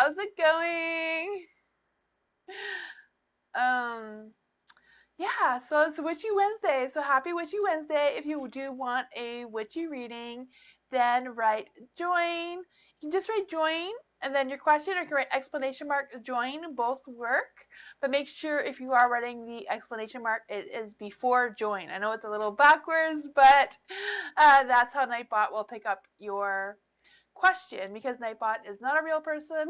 How's it going? Um, yeah, so it's Witchy Wednesday. So happy Witchy Wednesday. If you do want a witchy reading, then write join. You can just write join and then your question, or you can write exclamation mark join. Both work. But make sure if you are writing the exclamation mark, it is before join. I know it's a little backwards, but that's how Nightbot will pick up your question, because Nightbot is not a real person.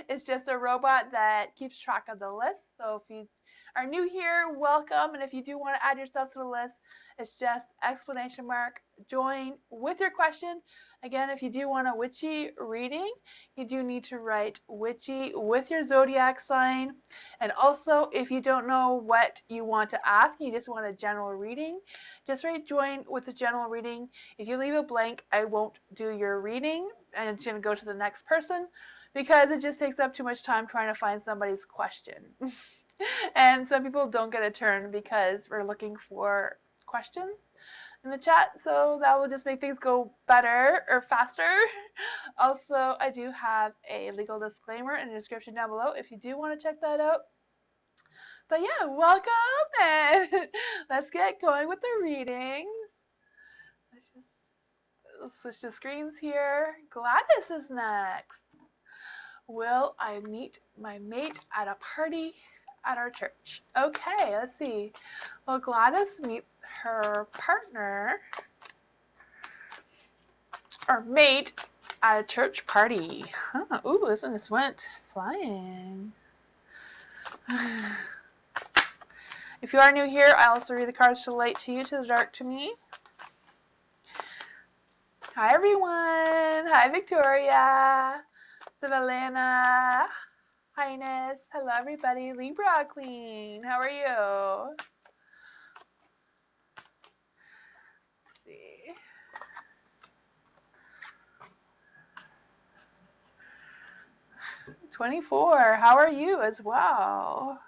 It's just a robot that keeps track of the list. So if you are new here, welcome. And if you do want to add yourself to the list, it's just exclamation mark join with your question. Again, if you do want a witchy reading, you do need to write witchy with your zodiac sign. And also, if you don't know what you want to ask, you just want a general reading, just write join with a general reading. If you leave it blank, I won't do your reading, and it's going to go to the next person, because it just takes up too much time trying to find somebody's question. And some people don't get a turn because we're looking for questions in the chat, so that will just make things go better or faster. Also, I do have a legal disclaimer in the description down below if you do want to check that out. But yeah, welcome, and let's get going with the readings. Let's switch the screens here. Gladys is next. Will I meet my mate at a party at our church? Okay, let's see. Will Gladys meet her partner or mate at a church party? Huh. Ooh, this one just went flying. If you are new here, I also read the cards to the light to you, to the dark to me. Hi everyone. Hi Victoria. Savalena. Highness. Hello everybody. Libra Queen. How are you? Let's see. "24. How are you as well?"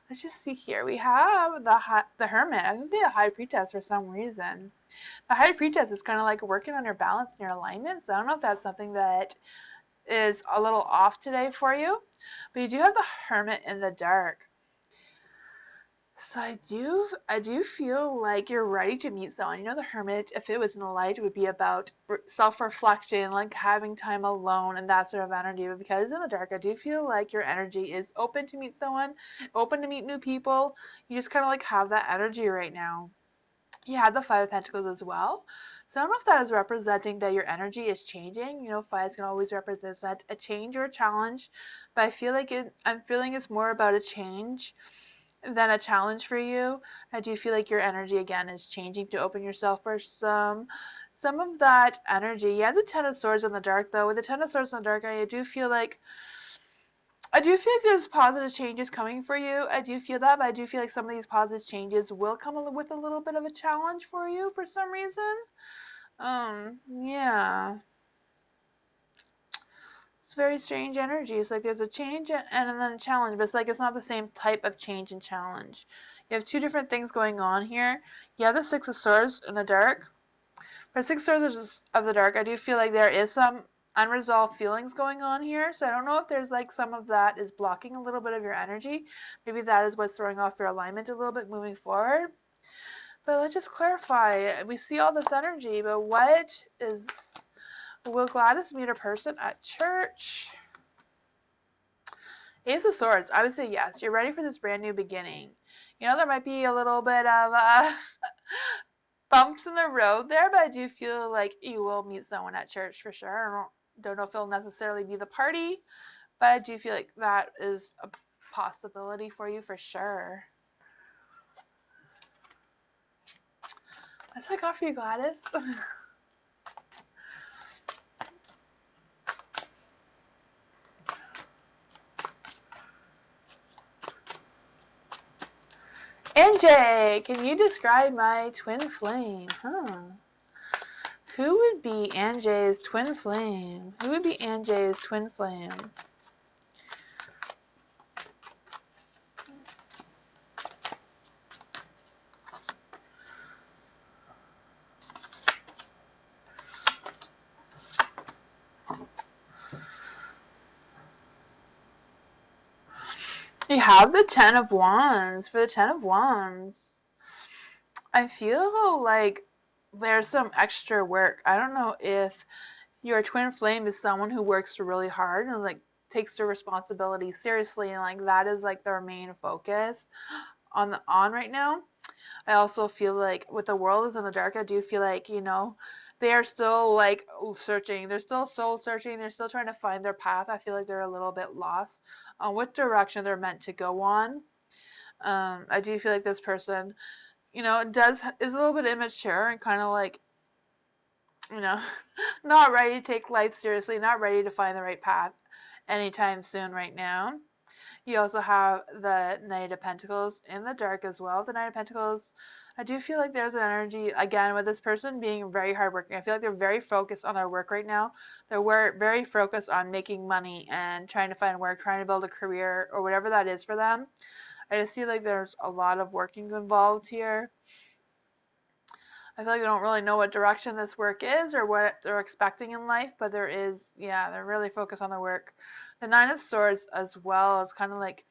Let's just see here. We have the Hermit. I think the High Priestess for some reason. The High Priestess is kind of like working on your balance and your alignment. So I don't know if that's something that is a little off today for you. But you do have the Hermit in the dark. So I do feel like you're ready to meet someone. You know, the Hermit, if it was in the light, it would be about self-reflection, like having time alone and that sort of energy. But because it's in the dark, I do feel like your energy is open to meet someone, open to meet new people. You just kind of like have that energy right now. You have the Five of Pentacles as well. So I don't know if that is representing that your energy is changing. You know, fives can always represent a change or a challenge, but I feel like I'm feeling it's more about a change than a challenge for you. I do feel like your energy again is changing to open yourself for some of that energy. You have the Ten of Swords in the dark though. With the Ten of Swords in the dark, I do feel like there's positive changes coming for you. I do feel that, but I do feel like some of these positive changes will come with a little bit of a challenge for you for some reason. Yeah. It's very strange energy. It's like there's a change and then a challenge, but it's like it's not the same type of change and challenge. You have two different things going on here. You have the Six of Swords in the dark. For Six of Swords of the dark, I do feel like there is some unresolved feelings going on here. So I don't know if there's like some of that is blocking a little bit of your energy. Maybe that is what's throwing off your alignment a little bit moving forward. But let's just clarify. We see all this energy, but will Gladys meet a person at church? Ace of Swords. I would say yes. You're ready for this brand new beginning. You know, there might be a little bit of bumps in the road there, but I do feel like you will meet someone at church for sure. I don't know if it'll necessarily be the party, but I do feel like that is a possibility for you for sure. What's that got for you, Gladys? NJ, can you describe my twin flame? Who would be Anjay's twin flame? Who would be Anjay's twin flame? have the Ten of Wands. For the Ten of Wands, I feel like there's some extra work. I don't know if your twin flame is someone who works really hard and like takes their responsibility seriously, and like that is like their main focus on right now. I also feel like with the world is in the dark, I do feel like, they are still like searching. They're still soul searching. They're still trying to find their path. I feel like they're a little bit lost on what direction they're meant to go on. I do feel like this person, is a little bit immature and kind of like, you know, not ready to take life seriously, not ready to find the right path anytime soon right now. You also have the Knight of Pentacles in the dark as well. The Knight of Pentacles, I do feel like there's an energy, again, with this person being very hardworking. I feel like they're very focused on their work right now. They're very focused on making money and trying to find work, trying to build a career, or whatever that is for them. I just feel like there's a lot of working involved here. I feel like they don't really know what direction this work is or what they're expecting in life, but they're really focused on their work. The Nine of Swords as well is kind of like,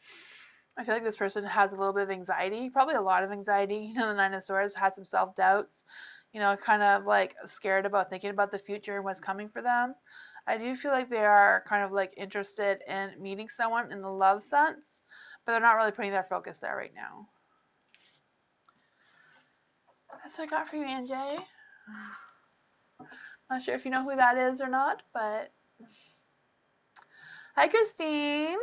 I feel like this person has a little bit of anxiety, probably a lot of anxiety. The Nine of Swords has some self-doubts, kind of like scared about thinking about the future and what's coming for them. I do feel like they are kind of like interested in meeting someone in the love sense, but they're not really putting their focus there right now. That's what I got for you, Anjay. Not sure if you know who that is or not, but hi, Christine.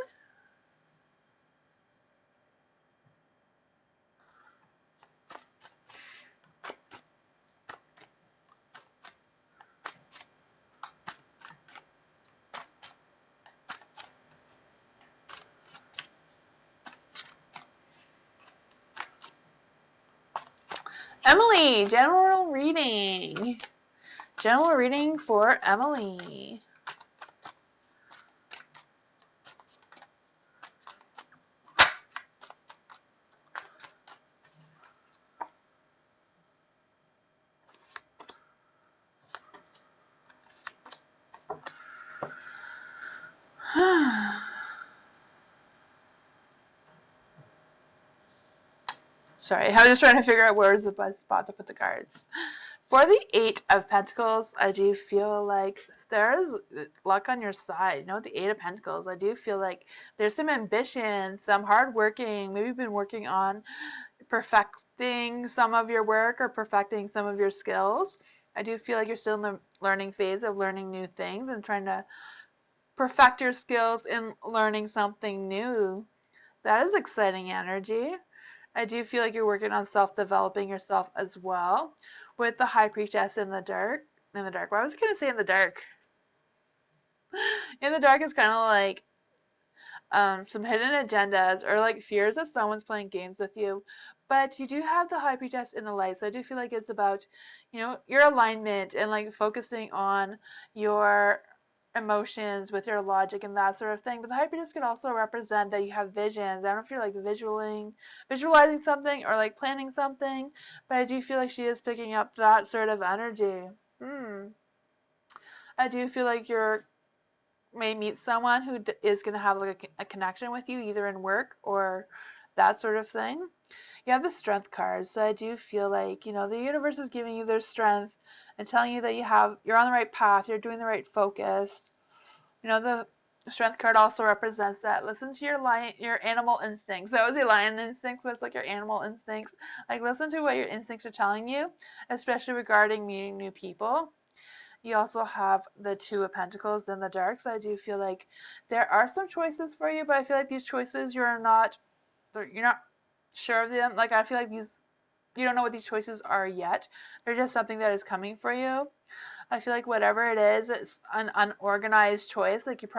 Emily, general reading. General reading for Emily. Sorry, I was just trying to figure out where's the best spot to put the cards. For the Eight of Pentacles, I do feel like there's luck on your side. The Eight of Pentacles, I do feel like there's some ambition, some hard working. Maybe you've been working on perfecting some of your work or perfecting some of your skills. I do feel like you're still in the learning phase of learning new things and trying to perfect your skills in learning something new. That is exciting energy. I do feel like you're working on self-developing yourself as well with the High Priestess in the dark. In the dark. Well, I was going to say in the dark. In the dark is kind of like some hidden agendas or like fears that someone's playing games with you. But you do have the High Priestess in the light, so I do feel like it's about, your alignment and like focusing on your emotions with your logic and that sort of thing. But the High Priestess can also represent that you have visions. I don't know if you're like visualizing something or like planning something, but I do feel like she is picking up that sort of energy. I do feel like you're may meet someone who is going to have like a connection with you either in work or that sort of thing. You have the strength card, so I do feel like the universe is giving you their strength and telling you that you're on the right path, you're doing the right focus. The strength card also represents that listen to your animal instincts. So I would say lion instincts, but it's like your animal instincts. Like listen to what your instincts are telling you, especially regarding meeting new people. You also have the Two of Pentacles in the dark, so I do feel like there are some choices for you, but I feel like these choices you're not sure of them. Like I feel like you don't know what these choices are yet. They're just something that is coming for you. I feel like whatever it is, it's an unorganized choice. Like you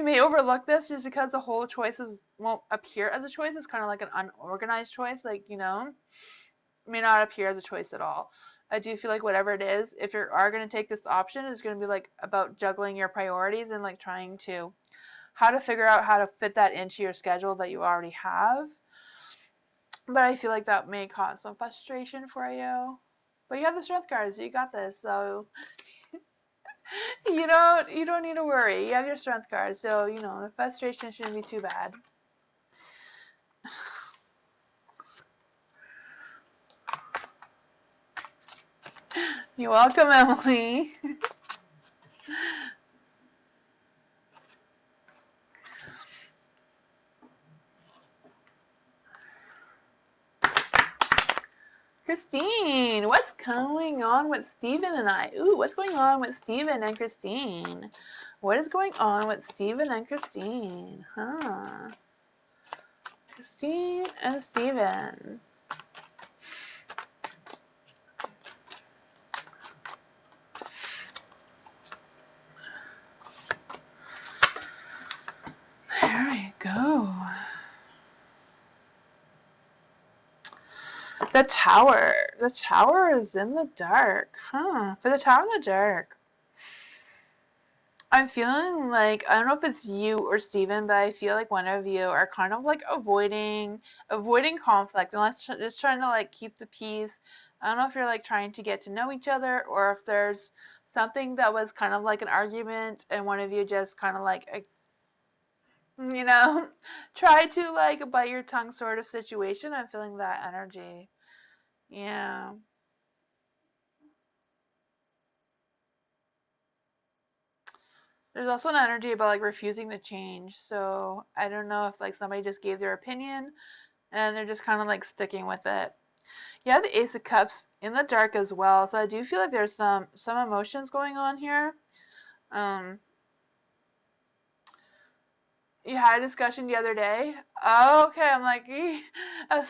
may overlook this just because the whole choices won't appear as a choice. It's kind of like an unorganized choice. Like may not appear as a choice at all. I do feel like whatever it is, if you are going to take this option, it's going to be like about juggling your priorities and like trying to how to figure out how to fit that into your schedule that you already have. But I feel like that may cause some frustration for you. But you have the strength card, so you got this. So you don't need to worry. You have your strength card, so the frustration shouldn't be too bad. You're welcome, Emily. Christine, what's going on with Stephen and I? Ooh, what's going on with Stephen and Christine? What is going on with Stephen and Christine? Huh? Christine and Stephen. There we go. The tower. The tower is in the dark. Huh. For the tower in the dark. I'm feeling like, I don't know if it's you or Steven, but I feel like one of you are kind of like avoiding conflict and just trying to like keep the peace. I don't know if you're like trying to get to know each other or if there's something that was kind of like an argument and one of you just kind of like, you know, try to like bite your tongue sort of situation. I'm feeling that energy. Yeah. There's also an energy about like refusing to change. So I don't know if like somebody just gave their opinion and they're just kind of like sticking with it. You have the Ace of Cups in the dark as well, so I do feel like there's some emotions going on here. Um, you had a discussion the other day. Oh, okay, I'm like, I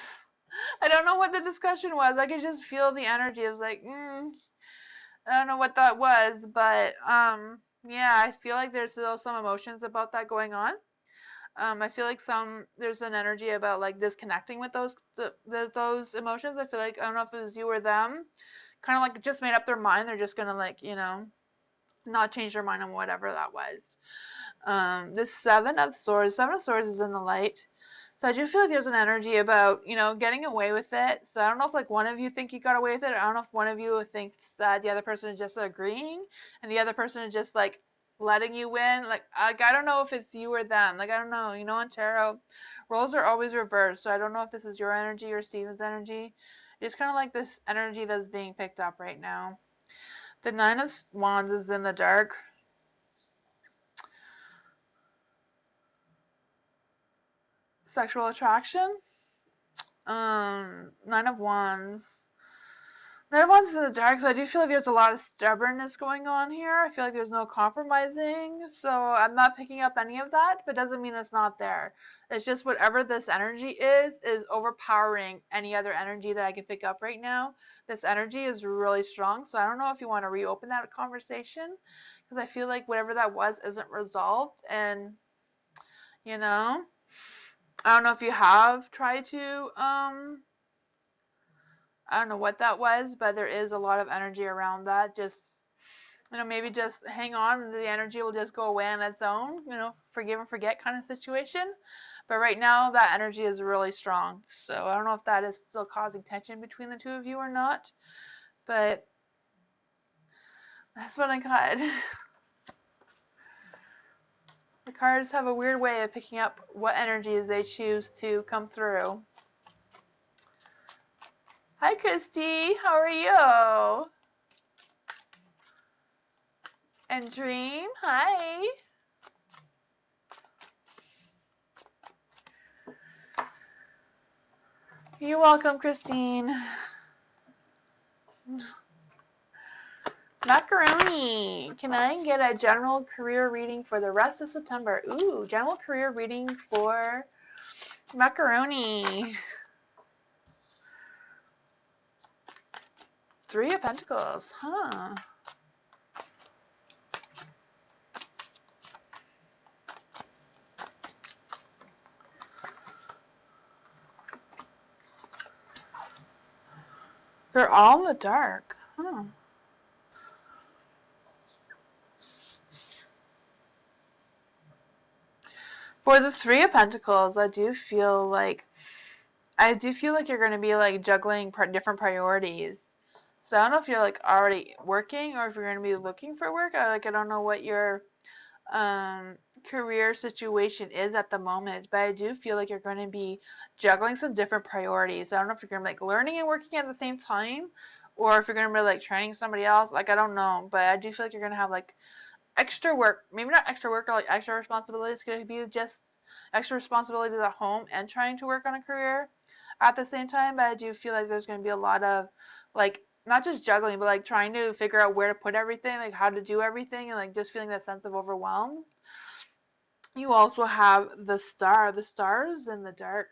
don't know what the discussion was. I could just feel the energy. It was like, I don't know what that was, but yeah, I feel like there's still some emotions about that going on. I feel like there's an energy about like disconnecting with those emotions. I feel like I don't know if it was you or them, kind of like just made up their mind. They're just gonna like not change their mind on whatever that was. This Seven of Swords is in the light. So I do feel like there's an energy about, getting away with it. So I don't know if like one of you think you got away with it. I don't know if one of you thinks that the other person is just agreeing and the other person is just like letting you win. I don't know if it's you or them. Like I don't know. On tarot, roles are always reversed. So I don't know if this is your energy or Steven's energy. It's kind of like this energy that's being picked up right now. The Nine of Wands is in the dark. Sexual attraction. Nine of Wands. Nine of Wands is in the dark, so I do feel like there's a lot of stubbornness going on here. I feel like there's no compromising, so I'm not picking up any of that, but doesn't mean it's not there. It's just whatever this energy is overpowering any other energy that I can pick up right now. This energy is really strong, so I don't know if you want to reopen that conversation, because I feel like whatever that was isn't resolved, and, I don't know if you have tried to, I don't know what that was, but there is a lot of energy around that. Just, maybe just hang on and the energy will just go away on its own, forgive and forget kind of situation. But right now, that energy is really strong. So I don't know if that is still causing tension between the two of you or not, but that's what I got. The cards have a weird way of picking up what energies they choose to come through. Hi, Christy. How are you? And Dream. Hi. You're welcome, Christine. Macaroni. Can I get a general career reading for the rest of September? Ooh, general career reading for Macaroni. Three of Pentacles. Huh. They're all in the dark. Huh. For the Three of Pentacles, I do feel like you're going to be like juggling different priorities. So I don't know if you're like already working or if you're going to be looking for work. I don't know what your career situation is at the moment, but I do feel like you're going to be juggling some different priorities. I don't know if you're going to be like learning and working at the same time, or if you're going to be like training somebody else. Like, I don't know, but I do feel like you're going to have like extra work, maybe not extra work or like extra responsibilities. Could be just extra responsibilities at home and trying to work on a career at the same time. But I do feel like there's going to be a lot of like not just juggling, but like trying to figure out where to put everything, like how to do everything, and like just feeling that sense of overwhelm. You also have the star. The star is in the dark.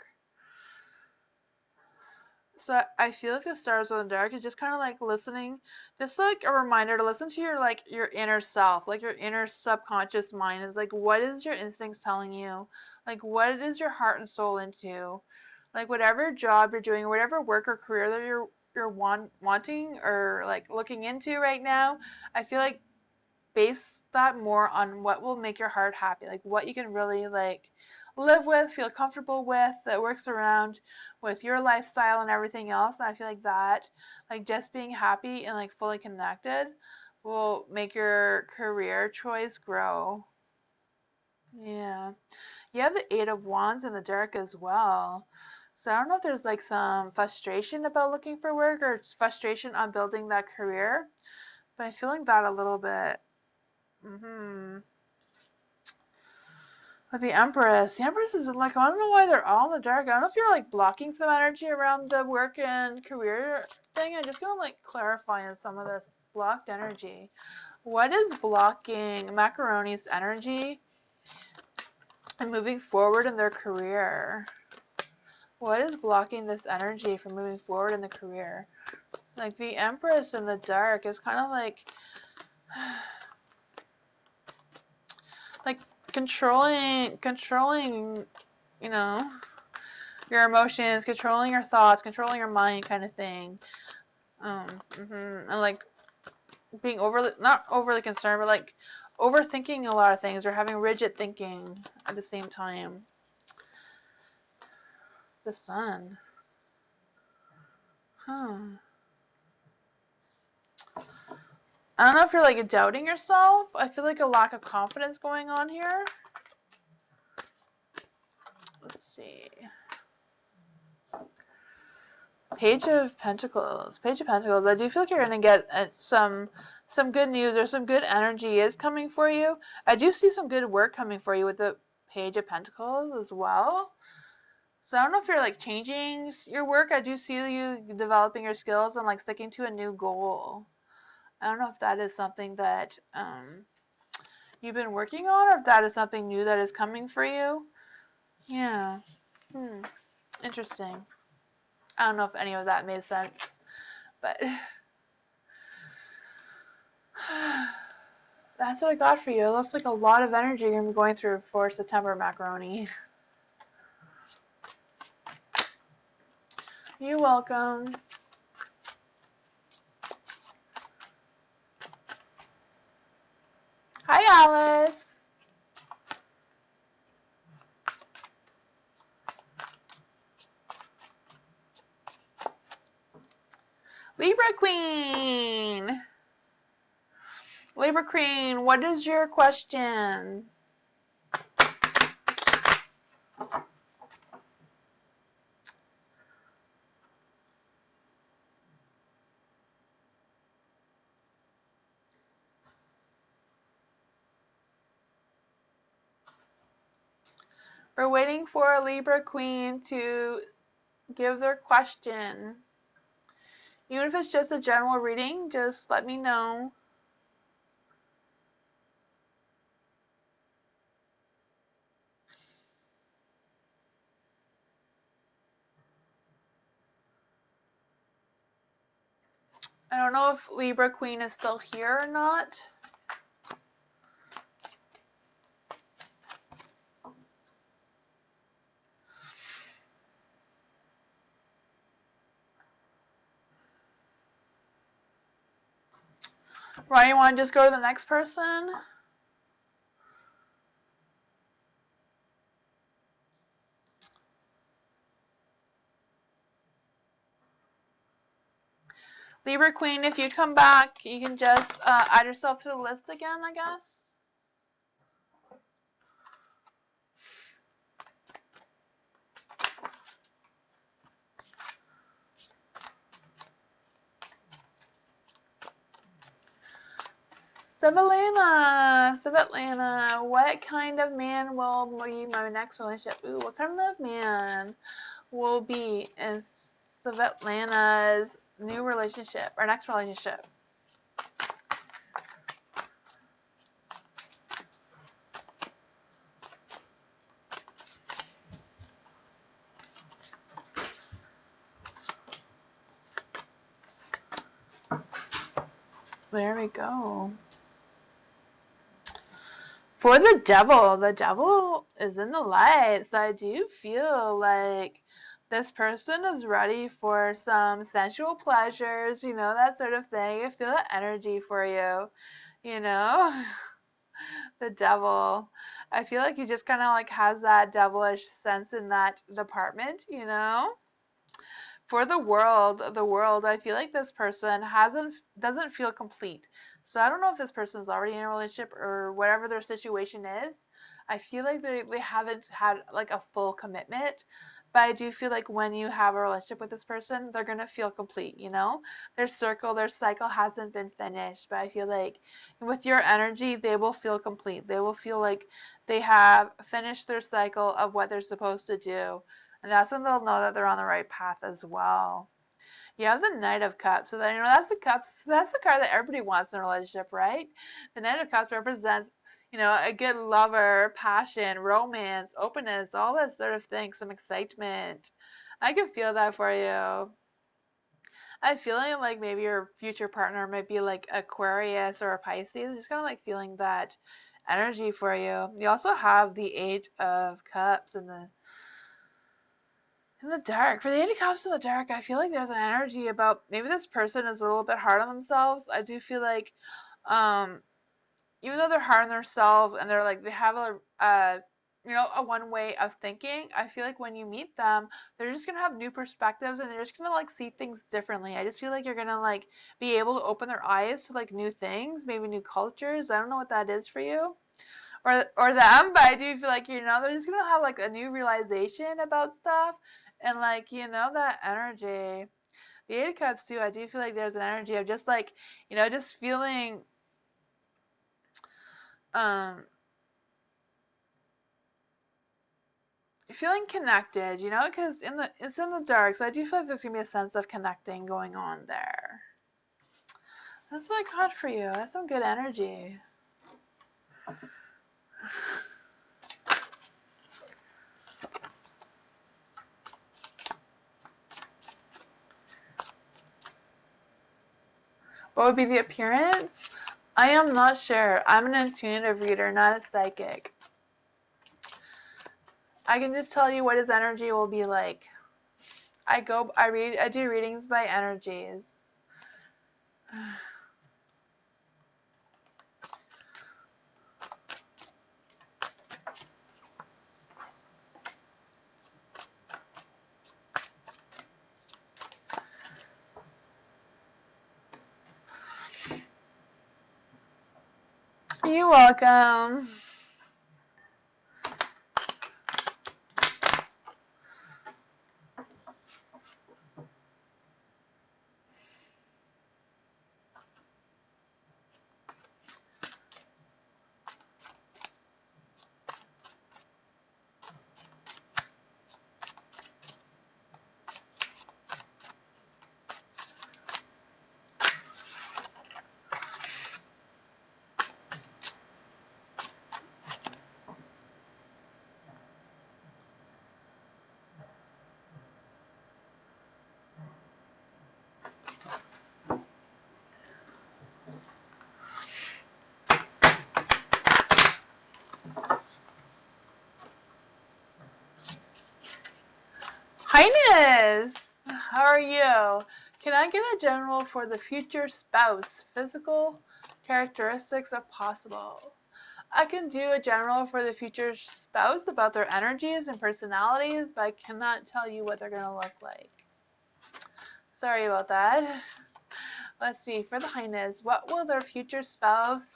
So I feel like the stars in the dark is just kind of like listening, just like a reminder to listen to your like your inner self, like your inner subconscious mind is like what is your instincts telling you, like what is your heart and soul into, like whatever job you're doing, whatever work or career that you're wanting or like looking into right now. I feel like base that more on what will make your heart happy, like what you can really like live with, feel comfortable with, that works around with your lifestyle and everything else. And I feel like that, like just being happy and like fully connected will make your career choice grow. Yeah. You have the Eight of Wands in the dark as well. So I don't know if there's like some frustration about looking for work or frustration on building that career, but I'm feeling that a little bit. With the Empress is like, I don't know why they're all in the dark. I don't know if you're like blocking some energy around the work and career thing. I'm just gonna like clarify on some of this blocked energy. What is blocking Macaroni's energy and moving forward in their career? What is blocking this energy from moving forward in the career? Like the Empress in the dark is kind of like controlling, you know, your emotions, controlling your thoughts, controlling your mind, kind of thing. And like being not overly concerned, but like overthinking a lot of things or having rigid thinking at the same time. The Sun. Huh. I don't know if you're like doubting yourself. I feel like a lack of confidence going on here. Let's see. Page of Pentacles. Page of Pentacles. I do feel like you're gonna get some good news or some good energy is coming for you. I do see some good work coming for you with the Page of Pentacles as well. So I don't know if you're like changing your work. I do see you developing your skills and like sticking to a new goal. I don't know if that is something that you've been working on or if that is something new that is coming for you. Yeah. Interesting. I don't know if any of that made sense, but that's what I got for you. It looks like a lot of energy you're going to be going through for September, Macaroni. You're welcome. Hi, Alice. Libra Queen. Libra Queen, what is your question? We're waiting for a Libra Queen to give their question. Even if it's just a general reading, just let me know. I don't know if Libra Queen is still here or not. Ryan, you want to just go to the next person? Libra Queen, if you come back, you can just add yourself to the list again, I guess. Svetlana, what kind of man will be my next relationship? Ooh, what kind of man will be in Svetlana's new relationship or next relationship? There we go. For the devil is in the light. So I do feel like this person is ready for some sensual pleasures, that sort of thing. I feel that energy for you, you know? The devil. I feel like he just kind of like has that devilish sense in that department. For the world, I feel like this person doesn't feel complete. So I don't know if this person's already in a relationship or whatever their situation is. I feel like they haven't had like a full commitment. But I do feel like when you have a relationship with this person, they're gonna feel complete. Their cycle hasn't been finished. But I feel like with your energy, they will feel complete. They will feel like they have finished their cycle of what they're supposed to do. And that's when they'll know that they're on the right path as well. You have the Knight of Cups. So then, that's the card that everybody wants in a relationship, right? The Knight of Cups represents, a good lover, passion, romance, openness, all that sort of thing, some excitement. I can feel that for you. I'm feeling like maybe your future partner might be like Aquarius or a Pisces. Just kind of like feeling that energy for you. You also have the Eight of Cups and in the dark. For the Eight of Cups in the dark, I feel like there's an energy about maybe this person is a little bit hard on themselves. I do feel like, um, even though they're hard on themselves and they're like they have a one way of thinking. I feel like when you meet them, they're just gonna have new perspectives and they're just gonna like see things differently. I just feel like you're gonna like be able to open their eyes to like new things, maybe new cultures. I don't know what that is for you or them, but I do feel like they're just gonna have like a new realization about stuff, and like that energy. The Eight of Cups too. I do feel like there's an energy of just like just um feeling connected, because it's in the dark, so I do feel like there's gonna be a sense of connecting going on there. That's what I got for you. That's some good energy. What would be the appearance? I am not sure. I'm an intuitive reader, not a psychic. I can just tell you what his energy will be like. I do readings by energies. You're welcome. Highness, how are you? Can I get a general for the future spouse? Physical characteristics if possible. I can do a general for the future spouse about their energies and personalities, but I cannot tell you what they're going to look like. Sorry about that. Let's see, for the Highness, what will their future spouse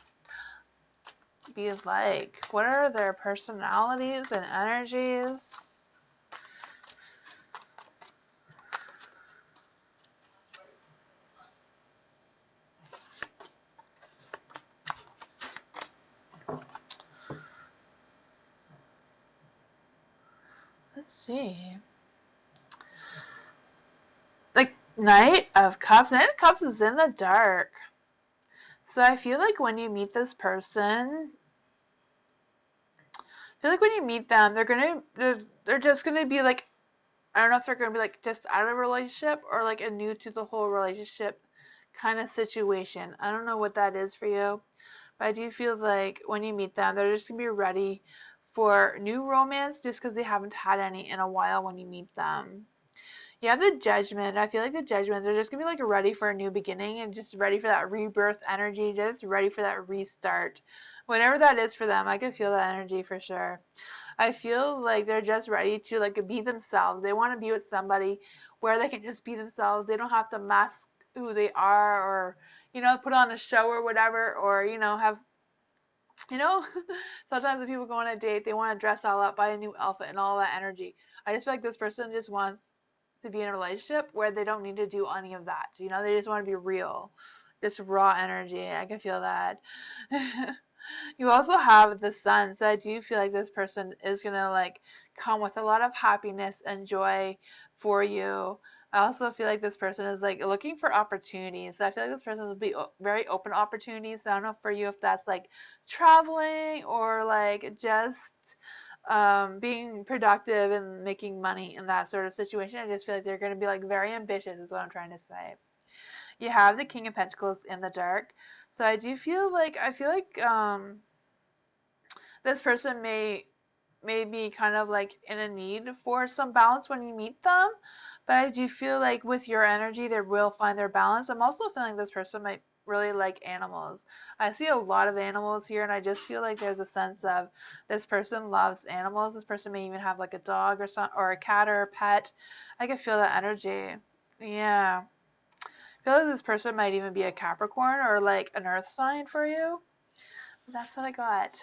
be like? What are their personalities and energies? see. Like Knight of Cups. Knight of Cups is in the dark. So I feel like when you meet this person, I feel like when you meet them, they're just gonna be like, I don't know if they're gonna be like just out of a relationship or like a new to the whole relationship kind of situation. I don't know what that is for you, but I do feel like when you meet them, they're just gonna be ready for new romance just because they haven't had any in a while when you meet them. Yeah, the Judgment. I feel like the Judgment, they're just gonna be like ready for a new beginning and just ready for that rebirth energy, just ready for that restart. Whatever that is for them, I can feel that energy for sure. I feel like they're just ready to like be themselves. They want to be with somebody where they can just be themselves. They don't have to mask who they are or, put on a show or whatever, or, have, you know, sometimes when people go on a date, they want to dress all up, buy a new outfit and all that energy. I just feel like this person just wants to be in a relationship where they don't need to do any of that. They just want to be real. Just raw energy. I can feel that. You also have the sun, so I do feel like this person is gonna like come with a lot of happiness and joy for you. I also feel like this person is like looking for opportunities. So I feel like this person will be very open to opportunities. So I don't know for you if that's like traveling or like just being productive and making money in that sort of situation. I just feel like they're going to be like very ambitious, is what I'm trying to say. You have the King of Pentacles in the dark, so I feel like this person may be kind of like in a need for some balance when you meet them, but I do feel like with your energy they will find their balance. I'm also feeling this person might really like animals. I see a lot of animals here, and I just feel like there's a sense of this person loves animals. This person may even have like a dog or a cat or a pet. I can feel that energy. Yeah. I feel like this person might even be a Capricorn or like an earth sign for you. That's what I got.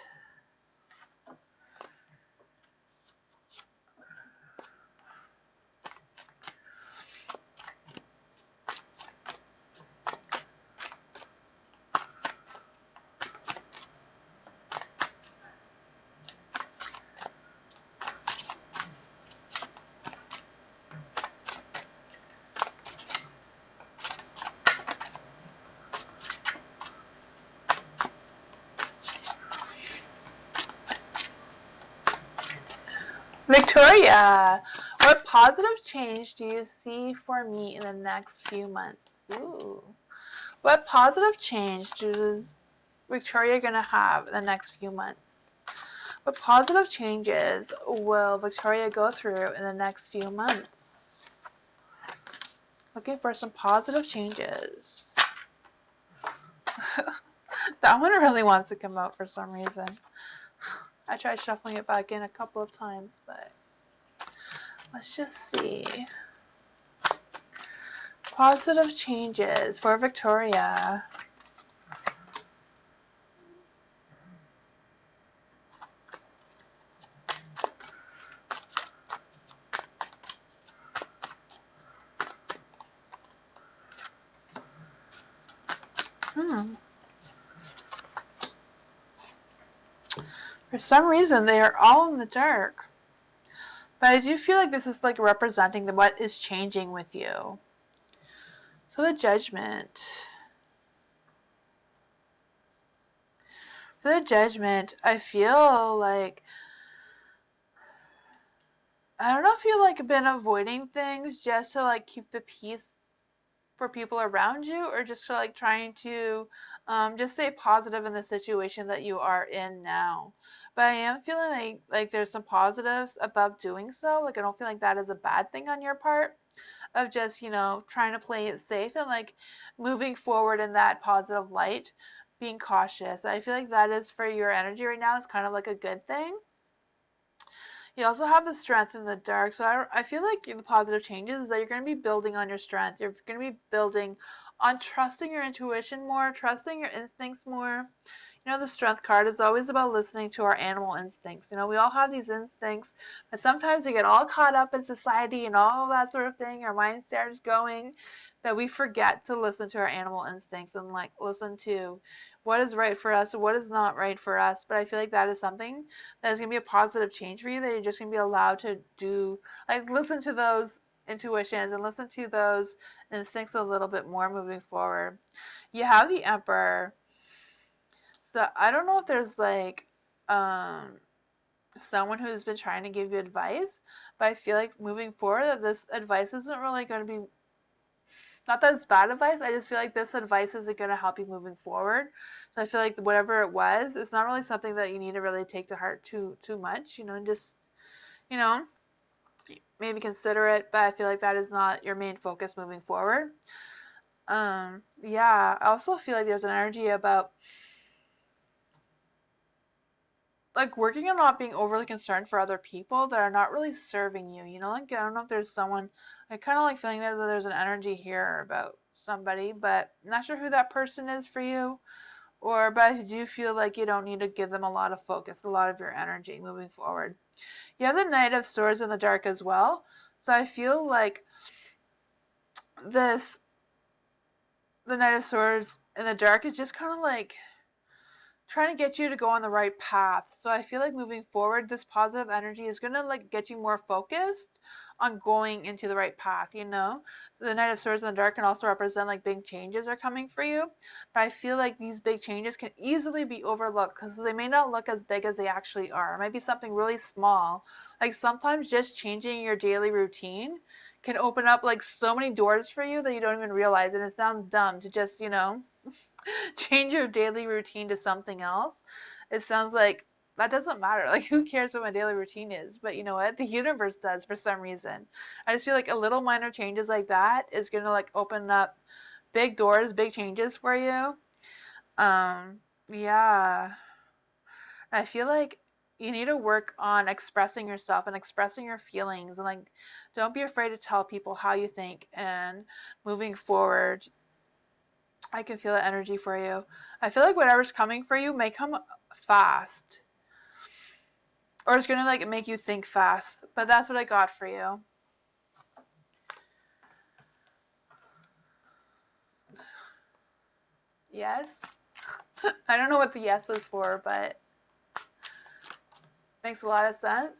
Victoria, what positive change do you see for me in the next few months? Ooh. What positive change does Victoria gonna have in the next few months? What positive changes will Victoria go through in the next few months? Looking for some positive changes. That one really wants to come out for some reason. I tried shuffling it back in a couple of times, but let's just see. Positive changes for Victoria. For some reason, they are all in the dark. But I do feel like this is like representing what is changing with you. So the Judgment. For the Judgment, I feel like I don't know if you've like been avoiding things just to like keep the peace for people around you, or just to like trying to just stay positive in the situation that you are in now. But I am feeling like there's some positives about doing so. Like I don't feel like that is a bad thing on your part of just, trying to play it safe and like moving forward in that positive light, being cautious. I feel like that is for your energy right now is kind of like a good thing. You also have the strength in the dark, so I feel like the positive changes is that you're going to be building on your strength. You're going to be building on trusting your intuition more, trusting your instincts more. The strength card is always about listening to our animal instincts. We all have these instincts, but sometimes we get all caught up in society and all that sort of thing. Our mind starts going. that we forget to listen to our animal instincts and like listen to what is right for us and what is not right for us. But I feel like that is something that is going to be a positive change for you, that you're just going to be allowed to do, like listen to those intuitions and listen to those instincts a little bit more moving forward. You have the Emperor. So I don't know if there's like um someone who's been trying to give you advice, but I feel like moving forward that this advice isn't really going to be, not that it's bad advice, I just feel like this advice isn't going to help you moving forward. So I feel like whatever it was, it's not really something that you need to really take to heart too much, and just, you know, maybe consider it, but I feel like that is not your main focus moving forward. Yeah, I also feel like there's an energy about like working on not being overly concerned for other people that are not really serving you. Like I don't know if there's someone, I kind of like feeling that there's an energy here about somebody, but I'm not sure who that person is for you. But I do feel like you don't need to give them a lot of focus, a lot of your energy moving forward. You have the Knight of Swords in the dark as well. So I feel like this, the Knight of Swords in the dark is just kind of like trying to get you to go on the right path. So I feel like moving forward, this positive energy is gonna like get you more focused on going into the right path. The Knight of Swords in the dark can also represent like big changes are coming for you, but I feel like these big changes can easily be overlooked because they may not look as big as they actually are. It might be something really small. Like sometimes just changing your daily routine can open up like so many doors for you that you don't even realize. And it sounds dumb to just, change your daily routine to something else. It sounds like that doesn't matter. Like, who cares what my daily routine is? But you know what? The universe does for some reason. I just feel like a little minor changes like that is gonna like open up big doors, big changes for you. Yeah. I feel like you need to work on expressing yourself and expressing your feelings and like don't be afraid to tell people how you think, and moving forward I can feel the energy for you. I feel like whatever's coming for you may come fast. Or it's gonna like make you think fast. But that's what I got for you. Yes? I don't know what the yes was for, but makes a lot of sense.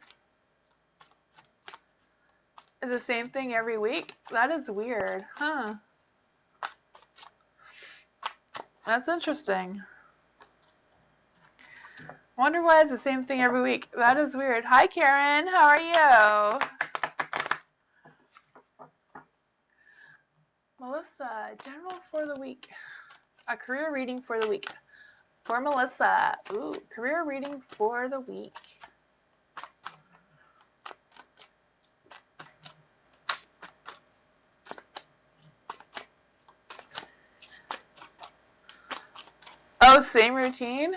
It's the same thing every week? That is weird. Huh. That's interesting. Wonder why it's the same thing every week. That is weird. Hi, Karen. How are you? Melissa, general for the week. A career reading for the week. For Melissa. Ooh, career reading for the week. Oh, same routine?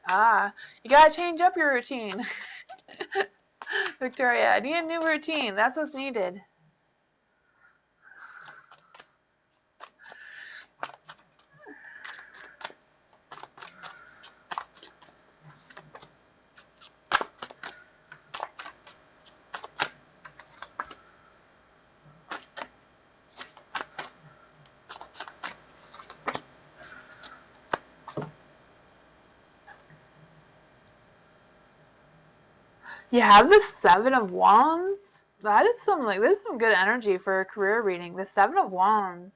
Ah, you gotta change up your routine. Victoria, I need a new routine. That's what's needed. You have the Seven of Wands? That is some good energy for a career reading. The Seven of Wands.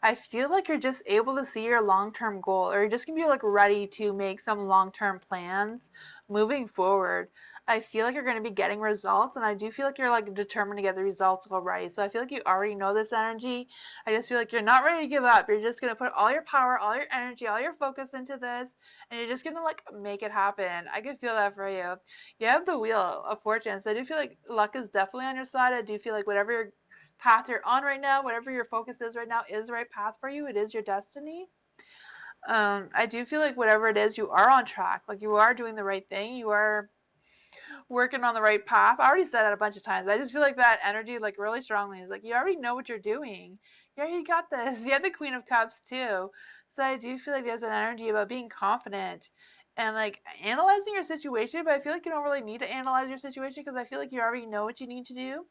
I feel like you're just able to see your long-term goal, or you're just gonna be like ready to make some long-term plans moving forward. I feel like you're gonna be getting results, and I do feel like you're like determined to get the results already. So I feel like you already know this energy. I just feel like you're not ready to give up. You're just gonna put all your power, all your energy, all your focus into this, and you're just gonna like make it happen. I can feel that for you. You have the Wheel of Fortune, so I do feel like luck is definitely on your side. I do feel like whatever path you're on right now, whatever your focus is right now, is the right path for you. It is your destiny. I do feel like whatever it is, you are on track. Like you are doing the right thing. You are working on the right path. I already said that a bunch of times. I just feel like that energy, like really strongly, is like you already know what you're doing. You already got this. You have the Queen of Cups too. So I do feel like there's an energy about being confident and like analyzing your situation. But I feel like you don't really need to analyze your situation because I feel like you already know what you need to do.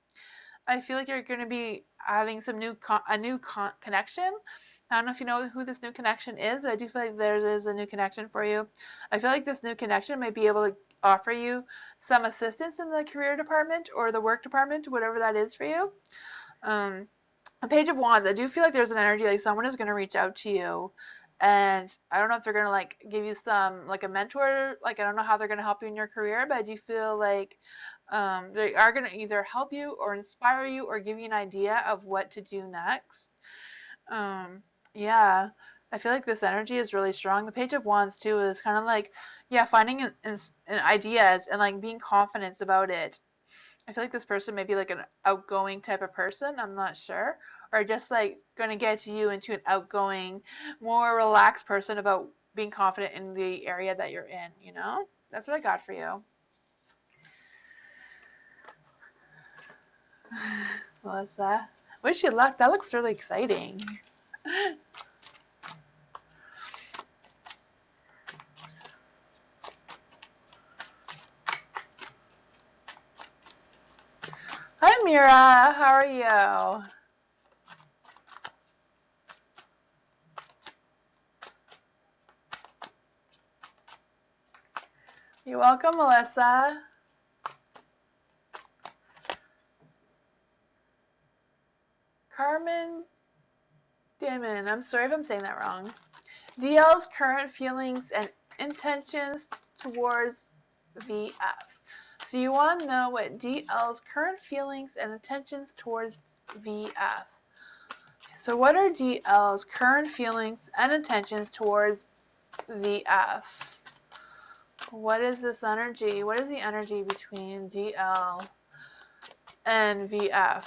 I feel like you're going to be having some a new connection. I don't know if you know who this new connection is, but I do feel like there is a new connection for you. I feel like this new connection may be able to offer you some assistance in the career department or the work department, whatever that is for you. A Page of Wands, I do feel like there's an energy like someone is going to reach out to you, and I don't know if they're going to like give you some like a mentor, like I don't know how they're going to help you in your career, but I do feel like they are going to either help you or inspire you or give you an idea of what to do next. Yeah, I feel like this energy is really strong. The Page of Wands too is kind of like, yeah, finding ideas and like being confident about it. I feel like this person may be like an outgoing type of person, I'm not sure, or just like going to get you into an outgoing, more relaxed person about being confident in the area that you're in, you know? That's what I got for you. Melissa, wish you luck. That looks really exciting. Hi, Mira. How are you? You're welcome, Melissa. Carmen Damon. I'm sorry if I'm saying that wrong. DL's current feelings and intentions towards VF. So you want to know what DL's current feelings and intentions towards VF. So what are DL's current feelings and intentions towards VF? What is this energy? What is the energy between DL and VF?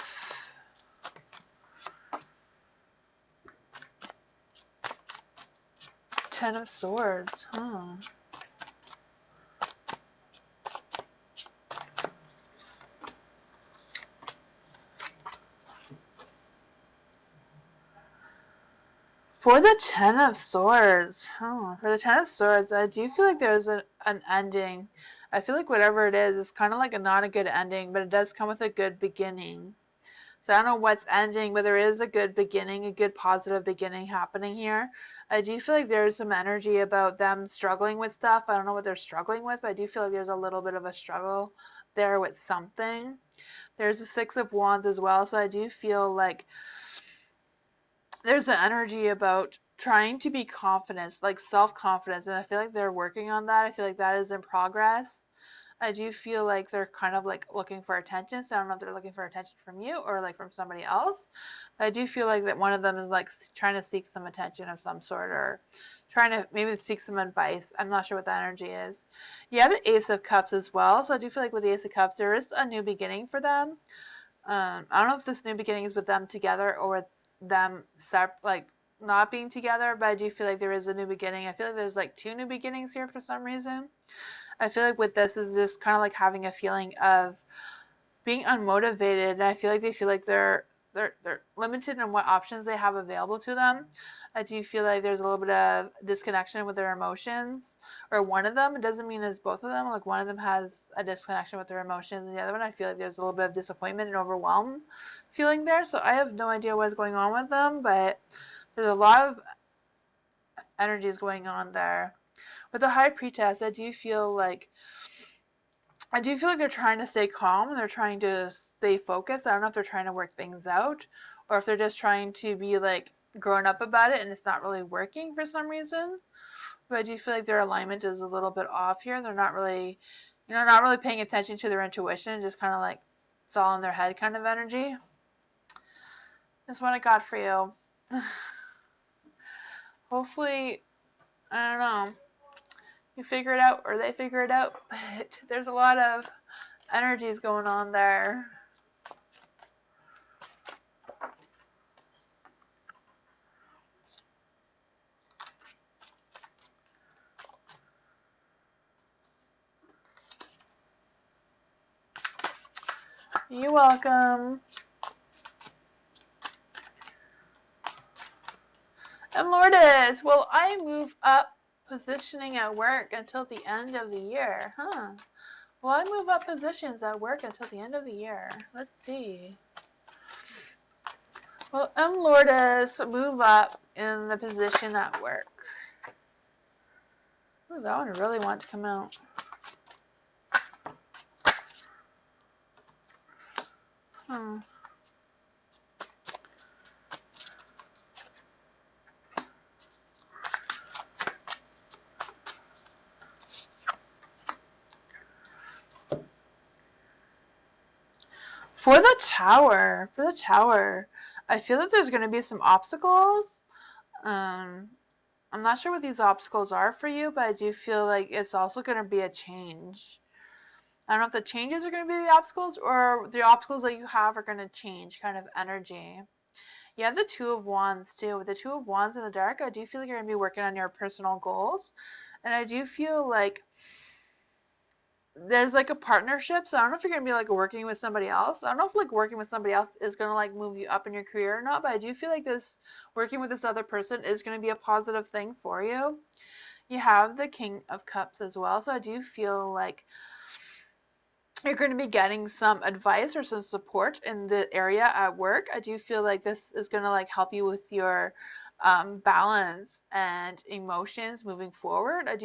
Ten of Swords, huh? For the Ten of Swords, for the Ten of Swords, I do feel like there's an ending. I feel like whatever it is kind of like not a good ending, but it does come with a good beginning. So I don't know what's ending, but there is a good beginning, a good positive beginning happening here. I do feel like there's some energy about them struggling with stuff. I don't know what they're struggling with, but I do feel like there's a little bit of a struggle there with something. There's the Six of Wands as well, so I do feel like there's an energy about trying to be confident, like self-confidence, and I feel like they're working on that. I feel like that is in progress. I do feel like they're kind of like looking for attention. So I don't know if they're looking for attention from you or like from somebody else. But I do feel like that one of them is like trying to seek some attention of some sort or trying to maybe seek some advice. I'm not sure what that energy is. You have the Ace of Cups as well. So I do feel like with the Ace of Cups, there is a new beginning for them. I don't know if this new beginning is with them together or with them like not being together, but I do feel like there is a new beginning. I feel like there's like two new beginnings here for some reason. I feel like with this is just kind of like having a feeling of being unmotivated, and I feel like they feel like they're limited in what options they have available to them. I do feel like there's a little bit of disconnection with their emotions, or one of them. It doesn't mean it's both of them. Like one of them has a disconnection with their emotions, and the other one I feel like there's a little bit of disappointment and overwhelm feeling there. So I have no idea what's going on with them, but there's a lot of energies going on there. With the High Priestess, I do feel like they're trying to stay calm and they're trying to stay focused. I don't know if they're trying to work things out or if they're just trying to be like grown up about it and it's not really working for some reason. But I do feel like their alignment is a little bit off here. They're not really, not really paying attention to their intuition, just kind of like it's all in their head kind of energy. That's what I got for you. Hopefully, I don't know, you figure it out or they figure it out. But there's a lot of energies going on there. You're welcome. And Lourdes, will I move up positioning at work until the end of the year? Huh. Will I move up positions at work until the end of the year? Let's see. Well, Lourdes, move up in the position at work. Ooh, that one really wants to come out. Hmm. For the tower, I feel that there's going to be some obstacles. Um, I'm not sure what these obstacles are for you, but I do feel like it's also going to be a change. I don't know if the changes are going to be the obstacles or the obstacles that you have are going to change kind of energy. You have the Two of Wands too. With the Two of Wands in the dark, I do feel like you're going to be working on your personal goals. And I do feel like there's like a partnership. So I don't know if you're going to be like working with somebody else. I don't know if like working with somebody else is going to like move you up in your career or not, but I do feel like this working with this other person is going to be a positive thing for you. You have the King of Cups as well. So I do feel like you're going to be getting some advice or some support in the area at work. I do feel like this is going to like help you with your balance and emotions moving forward. I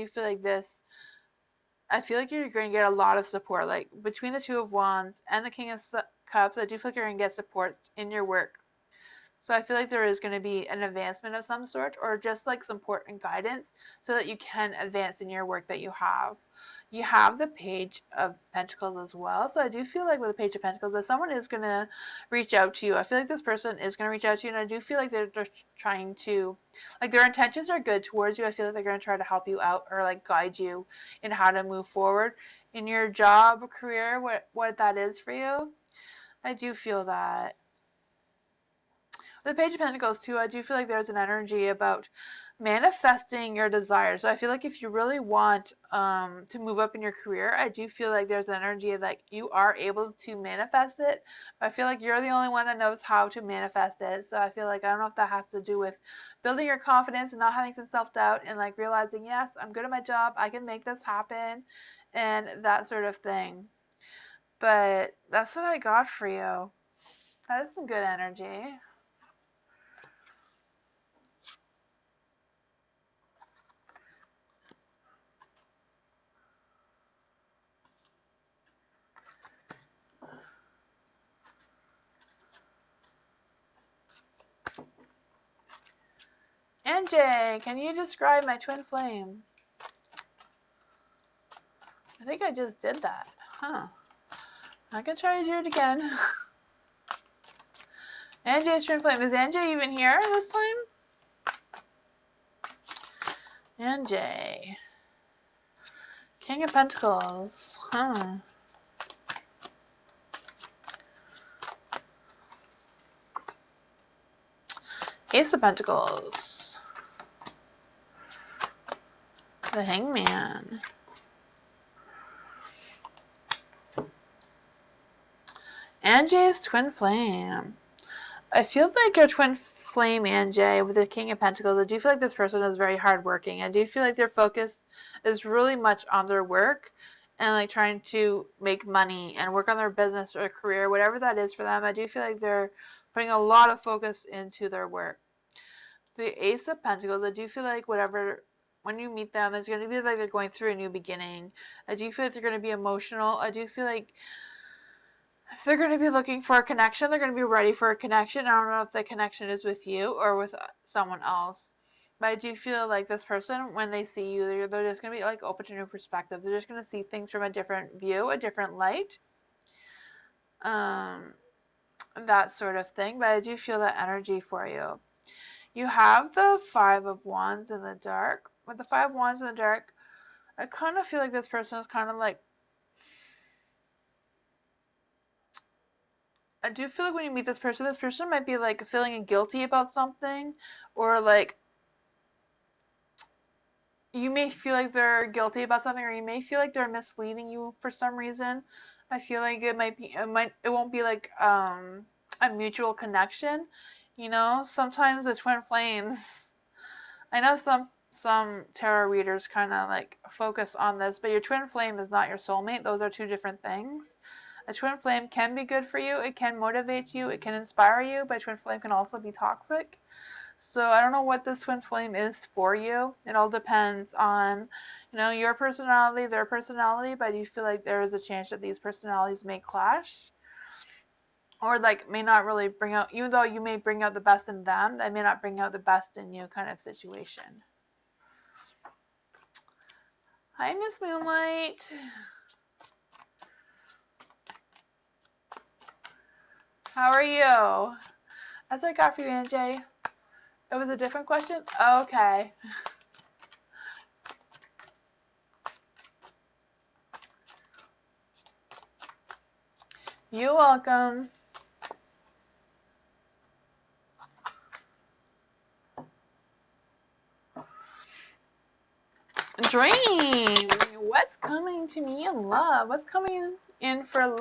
feel like you're going to get a lot of support. Like between the Two of Wands and the King of Cups, I do feel like you're going to get support in your work. So I feel like there is going to be an advancement of some sort or just like support and guidance so that you can advance in your work that you have. You have the Page of Pentacles as well. So I do feel like with the Page of Pentacles that someone is going to reach out to you. I feel like this person is going to reach out to you, and I do feel like they're trying to, like their intentions are good towards you. I feel like they're going to try to help you out or like guide you in how to move forward in your job, career, what that is for you. I do feel that. The Page of Pentacles too, I do feel like there's an energy about manifesting your desires. So I feel like if you really want to move up in your career, I do feel like there's an energy of like you are able to manifest it. But I feel like you're the only one that knows how to manifest it. So I feel like I don't know if that has to do with building your confidence and not having some self-doubt and like realizing, yes, I'm good at my job, I can make this happen and that sort of thing. But that's what I got for you. That is some good energy. NJ, can you describe my twin flame? I think I just did that. Huh. I can try to do it again. NJ's twin flame. Is NJ even here this time? NJ. King of Pentacles. Huh. Ace of Pentacles. The Hangman. NJ's twin flame. I feel like your twin flame, NJ, with the King of Pentacles, I do feel like this person is very hardworking. I do feel like their focus is really much on their work and like trying to make money and work on their business or career, whatever that is for them. I do feel like they're putting a lot of focus into their work. The Ace of Pentacles, I do feel like when you meet them, it's going to be like they're going through a new beginning. I do feel like they're going to be emotional. I do feel like they're going to be looking for a connection. They're going to be ready for a connection. I don't know if the connection is with you or with someone else. But I do feel like this person, when they see you, they're just going to be like open to new perspectives. They're just going to see things from a different view, a different light. Um, that sort of thing. But I do feel that energy for you. You have the Five of Wands in the dark. With the Five of Wands in the dark, I kind of feel like this person is kind of like, I do feel like when you meet this person might be like feeling guilty about something, or like you may feel like they're guilty about something, or you may feel like they're misleading you for some reason. I feel like it won't be like a mutual connection. You know, sometimes the twin flames, I know some tarot readers kind of like focus on this, but your twin flame is not your soulmate. Those are two different things. A twin flame can be good for you. It can motivate you. It can inspire you, but a twin flame can also be toxic. So I don't know what this twin flame is for you. It all depends on, your personality, their personality, but I do feel like there is a chance that these personalities may clash or like may not really bring out, even though you may bring out the best in them, they may not bring out the best in you kind of situation. Hi, Miss Moonlight. How are you? That's what I got for you, NJ. It was a different question? Okay. You're welcome. Dream. What's coming to me in love? What's coming in for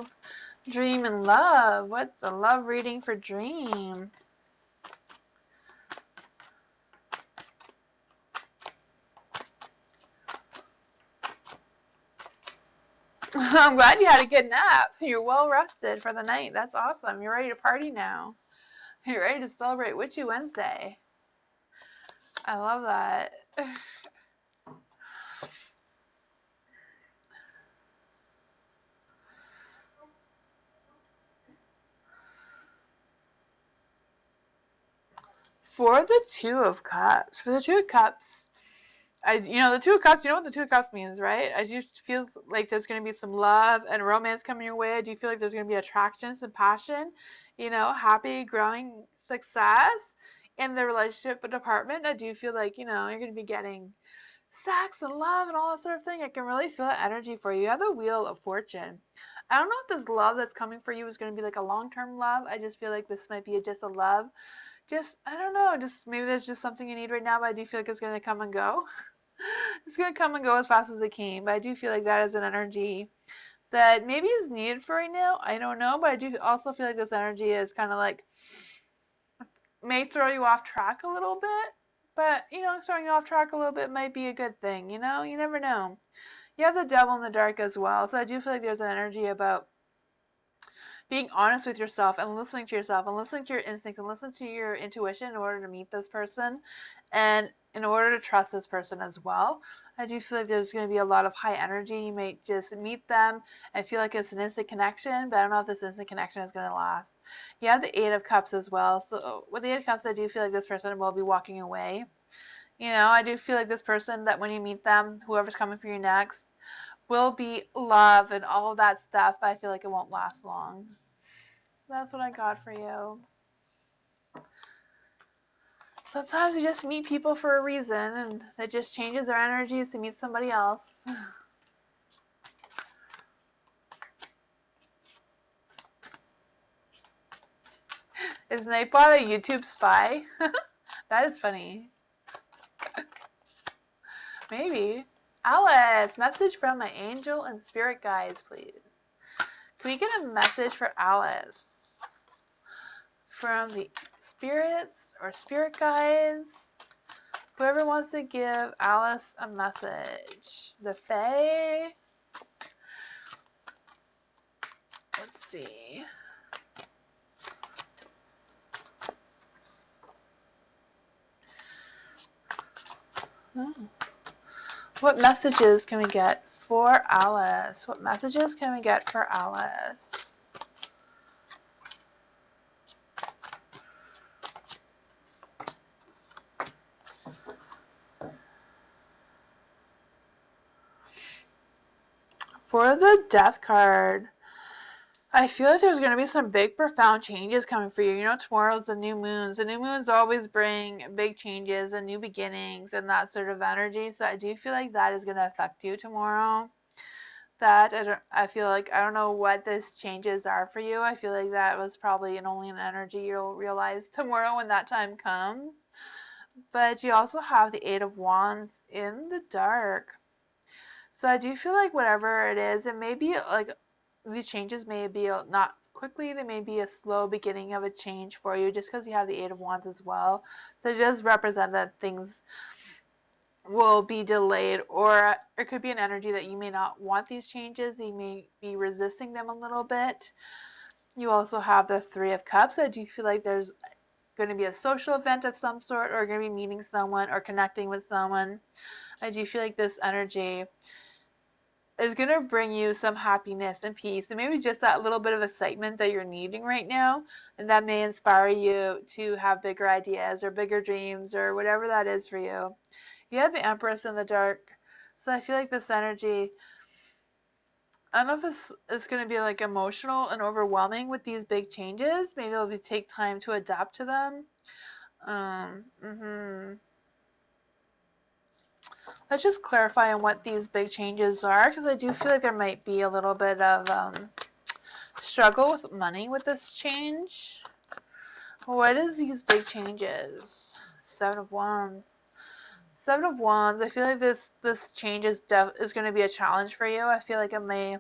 dream and love? What's a love reading for dream? I'm glad you had a good nap. You're well rested for the night. That's awesome. You're ready to party now. You're ready to celebrate Witchy Wednesday. I love that. For the Two of Cups. For the Two of Cups, the Two of Cups, you know what the Two of Cups means, right? I do feel like there's going to be some love and romance coming your way. I do feel like there's going to be attraction, some passion, happy, growing success in the relationship department. I do feel like, you're going to be getting sex and love and all that sort of thing. I can really feel that energy for you. You have the Wheel of Fortune. I don't know if this love that's coming for you is going to be like a long-term love. I just feel like this might be just a love. I don't know, just maybe there's just something you need right now, but I do feel like it's going to come and go. It's going to come and go as fast as it came, but I do feel like that is an energy that maybe is needed for right now. I don't know, but I do also feel like this energy is kind of like may throw you off track a little bit, but throwing you off track a little bit might be a good thing, you never know. You have the Devil in the dark as well, so I do feel like there's an energy about being honest with yourself and listening to yourself and listening to your instincts and listening to your intuition in order to meet this person and in order to trust this person as well. I do feel like there's going to be a lot of high energy. You may just meet them and feel like it's an instant connection, but I don't know if this instant connection is going to last. You have the Eight of Cups as well. So with the Eight of Cups, I do feel like this person will be walking away. I do feel like this person that when you meet them, whoever's coming for you next, will be love and all of that stuff, but I feel like it won't last long. That's what I got for you. Sometimes you just meet people for a reason and it just changes their energies to meet somebody else. Is Nightbot a YouTube spy? That is funny. Maybe. Alice, message from my angel and spirit guides, please. Can we get a message for Alice? From the spirits or spirit guides? Whoever wants to give Alice a message. The Fae? Let's see. Oh. What messages can we get for Alice? What messages can we get for Alice? For the Death card, I feel like there's going to be some big, profound changes coming for you. Tomorrow's the new moons. The new moons always bring big changes and new beginnings and that sort of energy. So I do feel like that is going to affect you tomorrow. I feel like I don't know what these changes are for you. I feel like that was probably only an energy you'll realize tomorrow when that time comes. But you also have the Eight of Wands in the dark. So I do feel like whatever it is, it may be like these changes may be not quickly, they may be a slow beginning of a change for you just because you have the Eight of Wands as well. So it does represent that things will be delayed, or it could be an energy that you may not want these changes. You may be resisting them a little bit. You also have the Three of Cups. I do feel like there's going to be a social event of some sort, or going to be meeting someone or connecting with someone. I do feel like this energy is going to bring you some happiness and peace, and maybe just that little bit of excitement that you're needing right now, and that may inspire you to have bigger ideas or bigger dreams or whatever that is for you. You have the Empress in the dark, so I feel like this energy, I don't know if this is going to be like emotional and overwhelming with these big changes. Maybe it'll take time to adapt to them. Um, mm-hmm. Let's just clarify on what these big changes are, because I do feel like there might be a little bit of struggle with money with this change. What is these big changes? Seven of Wands. Seven of Wands. I feel like this change is going to be a challenge for you. I feel like it may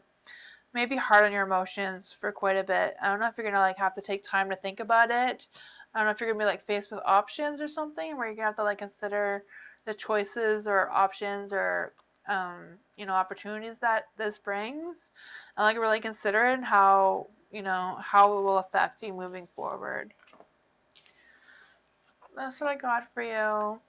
be hard on your emotions for quite a bit. I don't know if you're gonna like have to take time to think about it. I don't know if you're gonna be like faced with options or something where you're gonna have to like consider the choices or options or opportunities that this brings, and like really consider it and how it will affect you moving forward. That's what I got for you.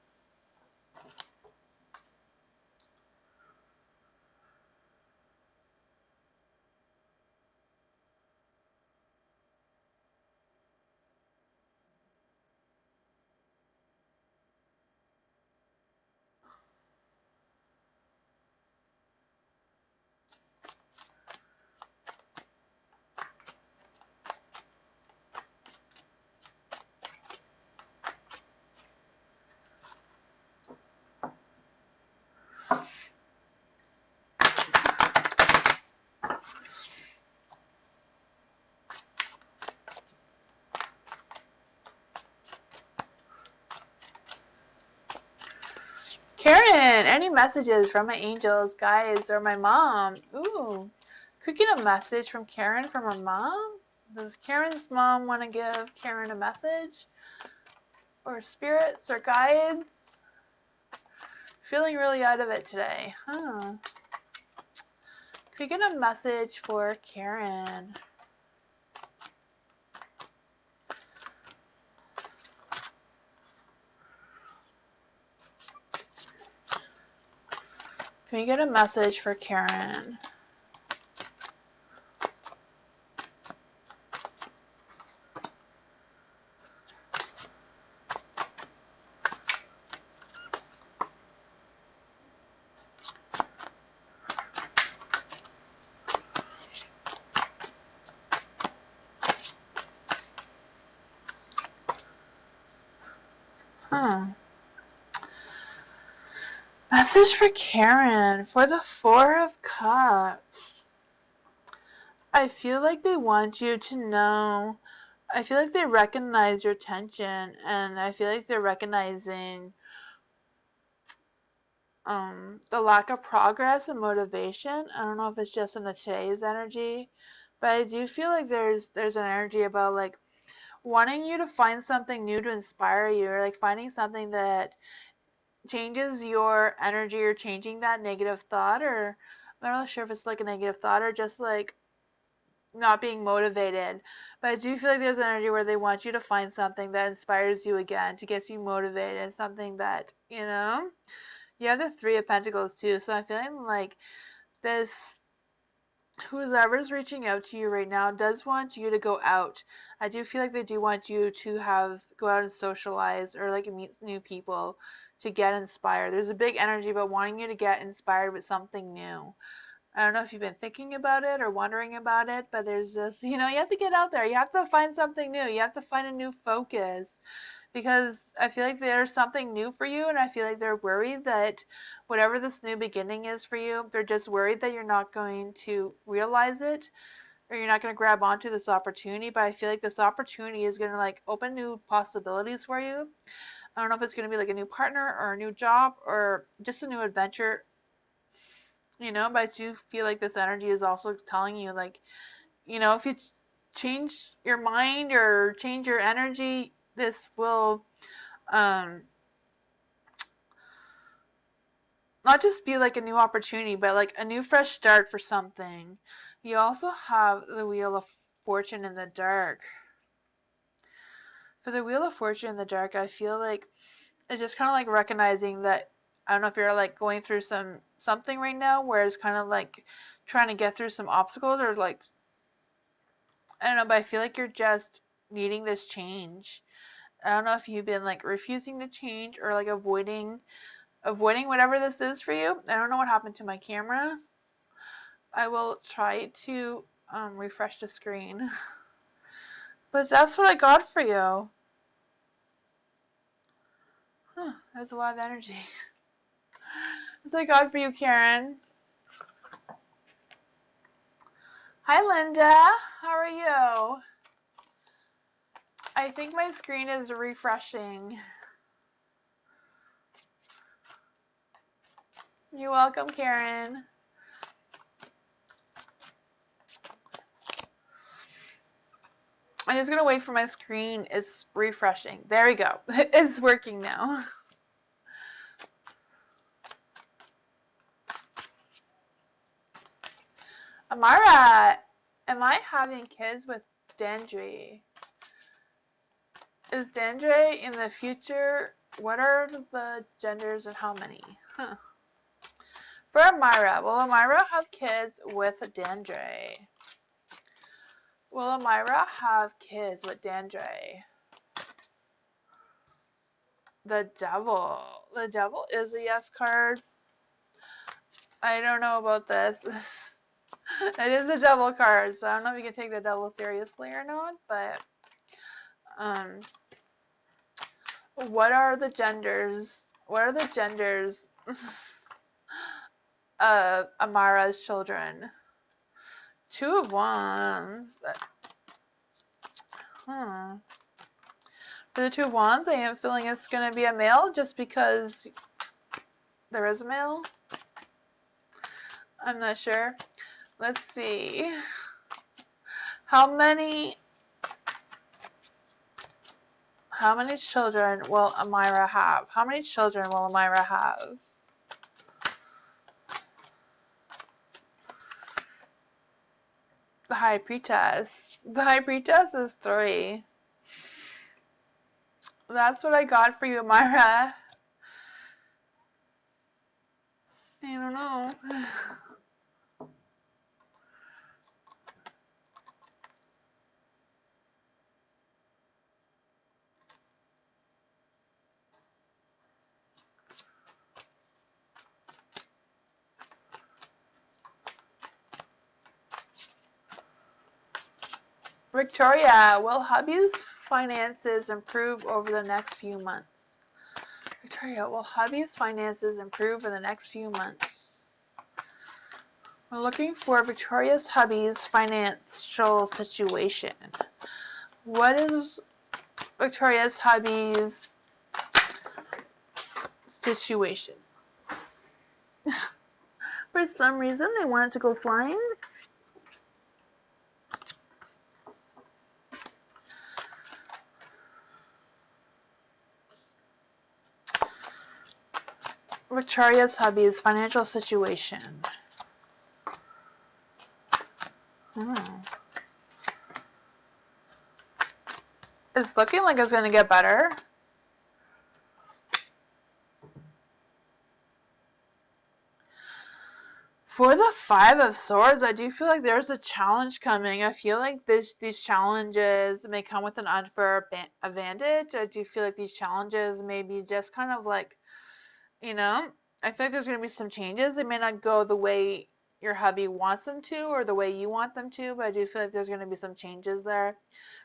Karen, any messages from my angels, guides, or my mom? Ooh, could get a message from Karen from her mom? Does Karen's mom want to give Karen a message? Or spirits or guides? Feeling really out of it today. Huh. Could we get a message for Karen? Can we get a message for Karen? Huh. Message for Karen for the Four of Cups. I feel like they want you to know. I feel like they recognize your tension, and I feel like they're recognizing the lack of progress and motivation. I don't know if it's just in the today's energy, but I do feel like there's an energy about like wanting you to find something new to inspire you, or like finding something that changes your energy or changing that negative thought, or I'm not really sure if it's like a negative thought or just like not being motivated. But I do feel like there's an energy where they want you to find something that inspires you again, to get you motivated, and something that, you have the Three of Pentacles too. So I'm feeling like this, whoever's reaching out to you right now does want you to go out. I do feel like they do want you to go out and socialize or like meet new people to get inspired. There's a big energy about wanting you to get inspired with something new. I don't know if you've been thinking about it or wondering about it, but there's this, you have to get out there. You have to find something new. You have to find a new focus, because I feel like there's something new for you, and I feel like they're worried that whatever this new beginning is for you, they're just worried that you're not going to realize it, or you're not going to grab onto this opportunity. But I feel like this opportunity is going to like open new possibilities for you. I don't know if it's going to be like a new partner or a new job or just a new adventure, but I do feel like this energy is also telling you like, if you change your mind or change your energy, um, this will, um, not just be like a new opportunity, but like a new fresh start for something. You also have the Wheel of Fortune in the dark. For the Wheel of Fortune in the dark, I feel like it's just kind of like recognizing that, I don't know if you're like going through something right now where it's kind of like trying to get through some obstacles, or like, I don't know, but I feel like you're just needing this change. I don't know if you've been like refusing to change, or like avoiding whatever this is for you. I don't know what happened to my camera. I will try to refresh the screen. But that's what I got for you. Huh, there's a lot of energy. That's what I got for you, Karen. Hi, Linda. How are you? I think my screen is refreshing. You're welcome, Karen. I'm just gonna wait for my screen. It's refreshing. There we go. It's working now. Amara, am I having kids with Dandre? Is Dandre in the future? What are the genders and how many? Huh. For Amira, will Amira have kids with Dandre? Will Amira have kids with Dandre? The devil. The devil is a yes card. I don't know about this. It is a devil card, so I don't know if you can take the devil seriously or not, but what are the genders? What are the genders of Amara's children? Two of Wands. For the Two of Wands, I am feeling it's going to be a male just because there is a male. I'm not sure. Let's see. How many children will Amira have? How many children will Amira have? The High Priestess. The High Priestess is 3. That's what I got for you, Amira. I don't know. Victoria, will hubby's finances improve over the next few months? Victoria, will hubby's finances improve in the next few months? We're looking for Victoria's hubby's financial situation. What is Victoria's hubby's situation? For some reason, they wanted to go flying. Victoria's hubby's financial situation. It's looking like it's going to get better. For the Five of Swords, I do feel like there's a challenge coming. I feel like these challenges may come with an unfair advantage. I do feel like these challenges may be just kind of like, I feel like there's going to be some changes. They may not go the way your hubby wants them to or the way you want them to, but I do feel like there's going to be some changes there.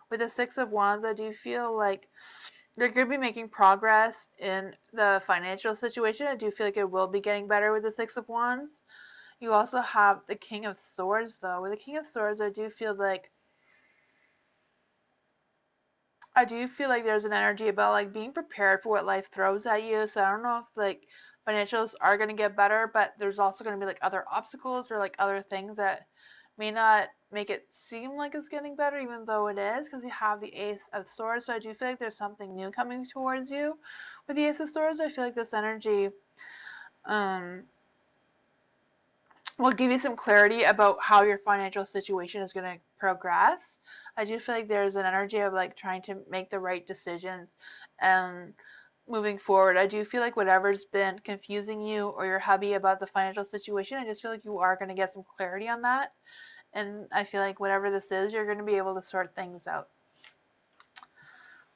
With the Six of Wands, I do feel like you're going to be making progress in the financial situation. I do feel like it will be getting better with the Six of Wands. You also have the King of Swords, though. With the King of Swords, I do feel like there's an energy about like being prepared for what life throws at you. So I don't know if like financials are going to get better, but there's also going to be like other obstacles or like other things that may not make it seem like it's getting better, even though it is, because you have the Ace of Swords. So I do feel like there's something new coming towards you with the Ace of Swords. I feel like this energy um, will give you some clarity about how your financial situation is going to progress. I do feel like there's an energy of like trying to make the right decisions and moving forward. I do feel like whatever's been confusing you or your hubby about the financial situation, I just feel like you are going to get some clarity on that. And I feel like whatever this is, you're going to be able to sort things out.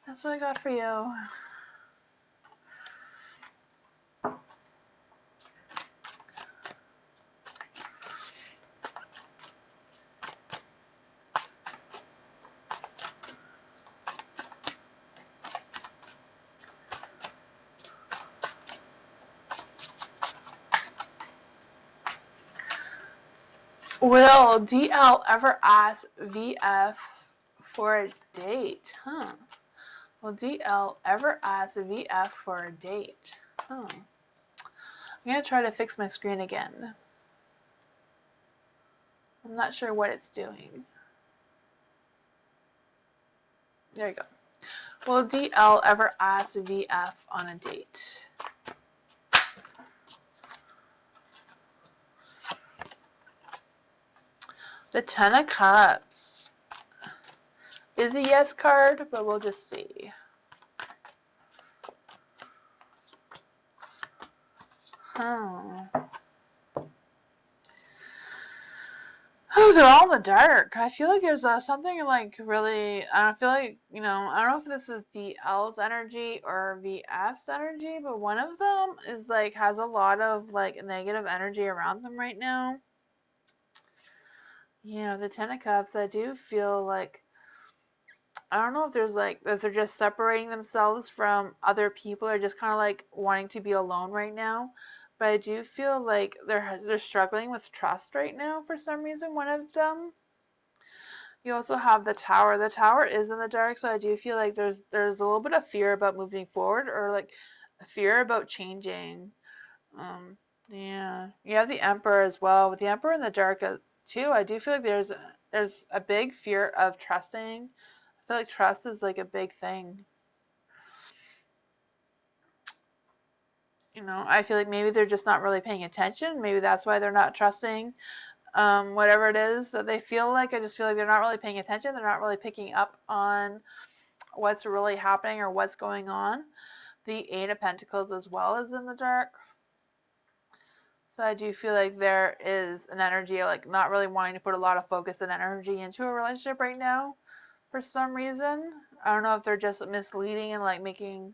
That's what I got for you. Will DL ever ask VF for a date? Huh. Will DL ever ask VF for a date? Huh. I'm going to try to fix my screen again. I'm not sure what it's doing. There you go. Will DL ever ask VF on a date? The Ten of Cups is a yes card, but we'll just see. Oh, they're all in the dark. I feel like there's something like really. I don't feel like I don't know if this is DL's energy or VF's energy, but one of them is like has a lot of like negative energy around them right now. Yeah, the Ten of Cups. I do feel like I don't know if there's like if they're just separating themselves from other people or just kind of like wanting to be alone right now. But I do feel like they're struggling with trust right now for some reason. One of them. You also have the tower. The tower is in the dark, so I do feel like there's a little bit of fear about moving forward or like fear about changing. Um, yeah, you have the Emperor as well. With the Emperor in the dark too, I do feel like there's a big fear of trusting. I feel like trust is like a big thing. I feel like maybe they're just not really paying attention. Maybe that's why they're not trusting whatever it is that they feel like. I just feel like they're not really paying attention. They're not really picking up on what's really happening or what's going on. The Eight of Pentacles as well is in the dark. So I do feel like there is an energy like not really wanting to put a lot of focus and energy into a relationship right now for some reason. I don't know if they're just misleading and like making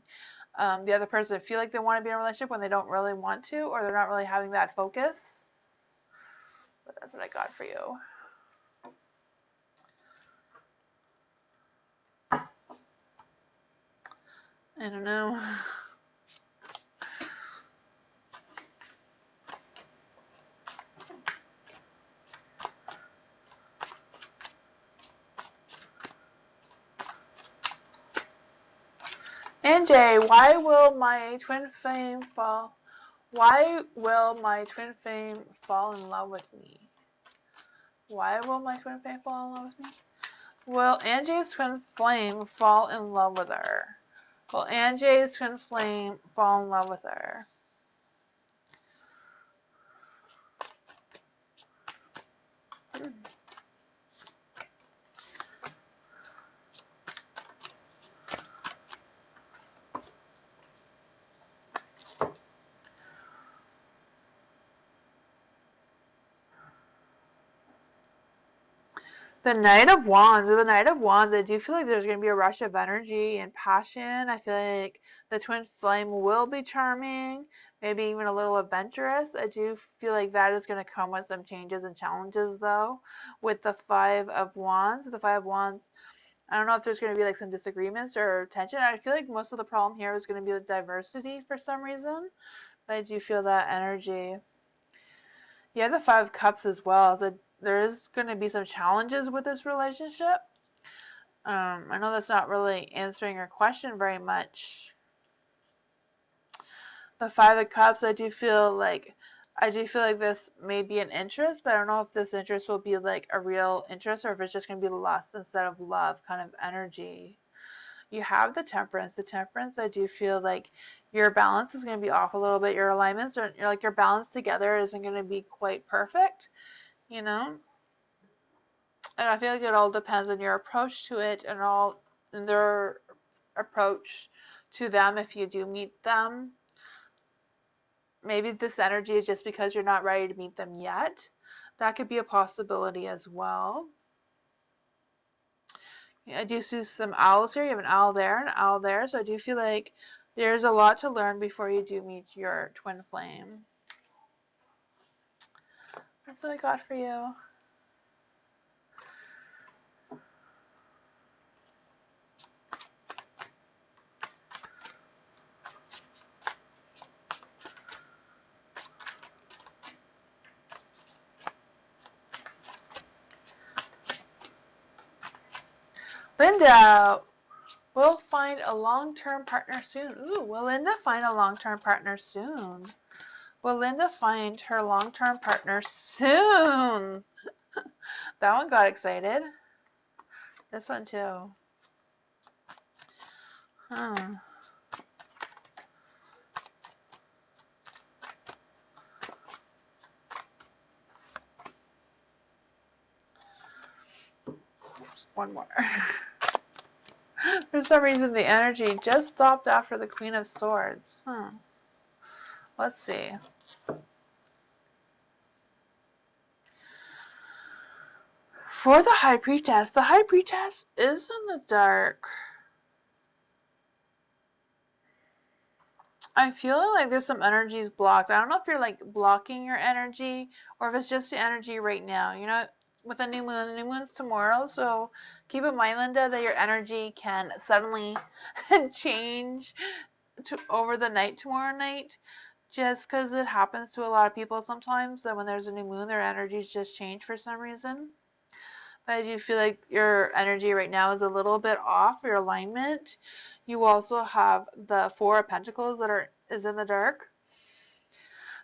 the other person feel like they want to be in a relationship when they don't really want to, or they're not really having that focus. But that's what I got for you. I don't know. NJ, why will my twin flame fall? Why will my twin flame fall in love with me? Why will my twin flame fall in love with me? Will Angie's twin flame fall in love with her? Will Angie's twin flame fall in love with her? The Knight of Wands. With the Knight of Wands, I do feel like there's going to be a rush of energy and passion. I feel like the twin flame will be charming, maybe even a little adventurous. I do feel like that is going to come with some changes and challenges, though. With the Five of Wands, I don't know if there's going to be like some disagreements or tension. I feel like most of the problem here is going to be the diversity for some reason, but I do feel that energy. You have the Five of Cups as well. So there is going to be some challenges with this relationship. I know that's not really answering your question very much. The Five of Cups, I do feel like this may be an interest, but I don't know if this interest will be like a real interest or if it's just going to be lust instead of love kind of energy. you have the temperance. The temperance, I do feel like your balance is going to be off a little bit. Your alignments are like your balance together isn't going to be quite perfect, you know? And I feel like it all depends on your approach to it and their approach to them if you do meet them. Maybe this energy is just because you're not ready to meet them yet. That could be a possibility as well. I do see some owls here. You have an owl there, and an owl there. So I do feel like there's a lot to learn before you do meet your twin flame. That's what I got for you. Linda, we'll find a long-term partner soon. Ooh, will Linda find a long-term partner soon? Will Linda find her long-term partner soon? That one got excited. This one too. Huh. One more. For some reason, the energy just stopped after the Queen of Swords. Let's see. For the High Priestess is in the dark. I'm feeling like there's some energies blocked. I don't know if you're like blocking your energy or if it's just the energy right now. You know, with the new moon's tomorrow, so keep in mind, Linda, that your energy can suddenly change over the night tomorrow night. Just because it happens to a lot of people sometimes that when there's a new moon, their energies just change for some reason. But I do feel like your energy right now is a little bit off, your alignment. You also have the Four of Pentacles that is in the dark.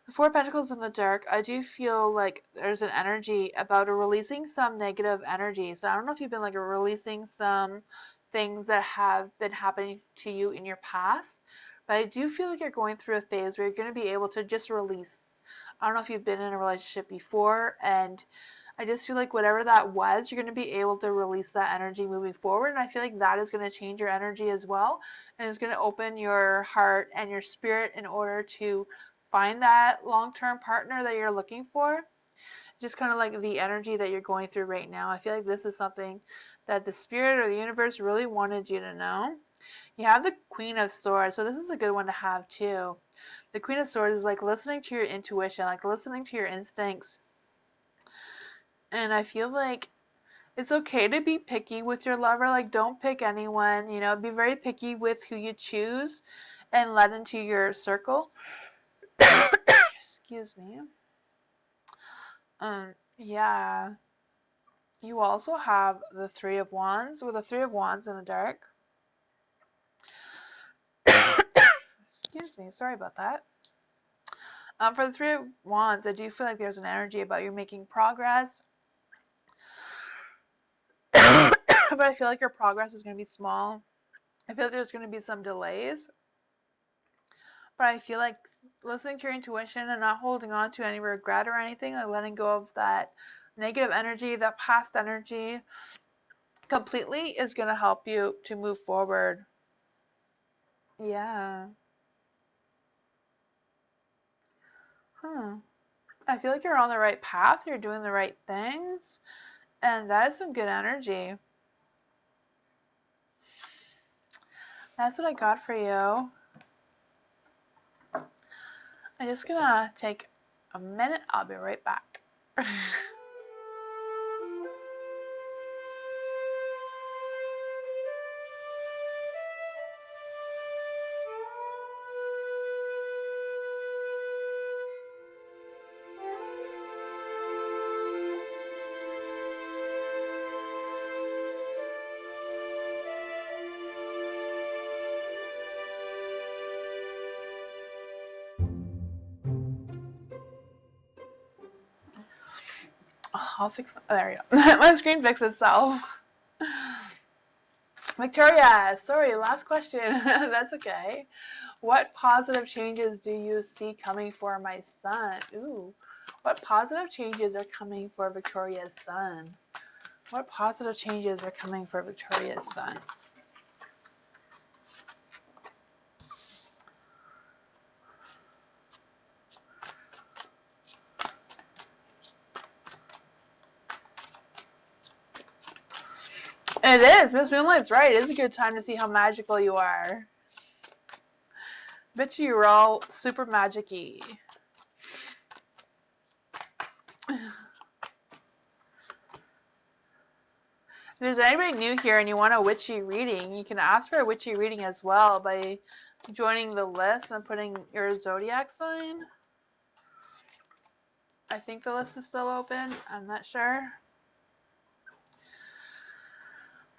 The Four of Pentacles in the dark, I do feel like there's an energy about releasing some negative energy. So I don't know if you've been like releasing some things that have been happening to you in your past, but I do feel like you're going through a phase where you're going to be able to just release. I don't know if you've been in a relationship before, and I just feel like whatever that was, you're going to be able to release that energy moving forward. And I feel like that is going to change your energy as well. And it's going to open your heart and your spirit in order to find that long-term partner that you're looking for. Just kind of like the energy that you're going through right now. I feel like this is something that the spirit or the universe really wanted you to know. You have the Queen of Swords, so this is a good one to have too. The Queen of Swords is like listening to your intuition, like listening to your instincts. And I feel like it's okay to be picky with your lover. Like, don't pick anyone, you know, be very picky with who you choose and let into your circle. Excuse me. Yeah. You also have the Three of Wands, with the Three of Wands in the dark. Excuse me, sorry about that. For the Three of Wands, I do feel like there's an energy about you making progress. But I feel like your progress is going to be small. I feel like there's going to be some delays. But I feel like listening to your intuition and not holding on to any regret or anything, like letting go of that negative energy, that past energy completely is going to help you to move forward. Yeah. I feel like you're on the right path, you're doing the right things, and that is some good energy. That's what I got for you. I'm just gonna take a minute, I'll be right back. I'll fix there you go. My screen fixed itself. Victoria, sorry, last question. That's okay. What positive changes do you see coming for my son? Ooh, what positive changes are coming for Victoria's son? What positive changes are coming for Victoria's son? It is. Miss Moonlight's right. It is a good time to see how magical you are. Bet you're all super magic-y. If there's anybody new here and you want a witchy reading, you can ask for a witchy reading as well by joining the list and putting your zodiac sign. I think the list is still open. I'm not sure.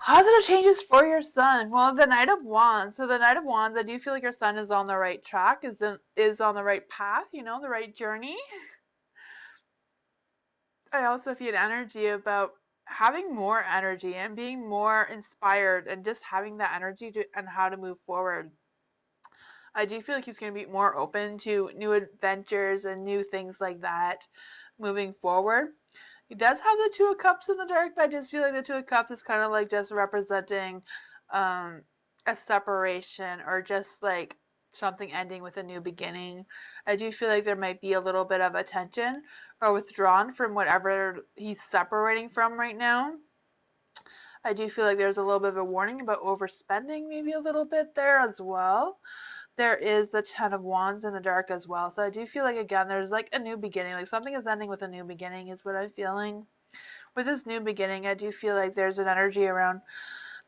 Positive changes for your son. Well, the Knight of Wands. So the Knight of Wands, I do feel like your son is on the right track, is on the right path, the right journey. I also feel energy about having more energy and being more inspired and just having that energy and how to move forward. I do feel like he's going to be more open to new adventures and new things like that moving forward. He does have the Two of Cups in the dark, but I just feel like the Two of Cups is kind of like just representing a separation or just like something ending with a new beginning. I do feel like there might be a little bit of attention or withdrawn from whatever he's separating from right now. I do feel like there's a little bit of a warning about overspending maybe a little bit there as well. There is the Ten of Wands in the dark as well. So I do feel like, again, there's like a new beginning. Like something is ending with a new beginning is what I'm feeling. With this new beginning, I do feel like there's an energy around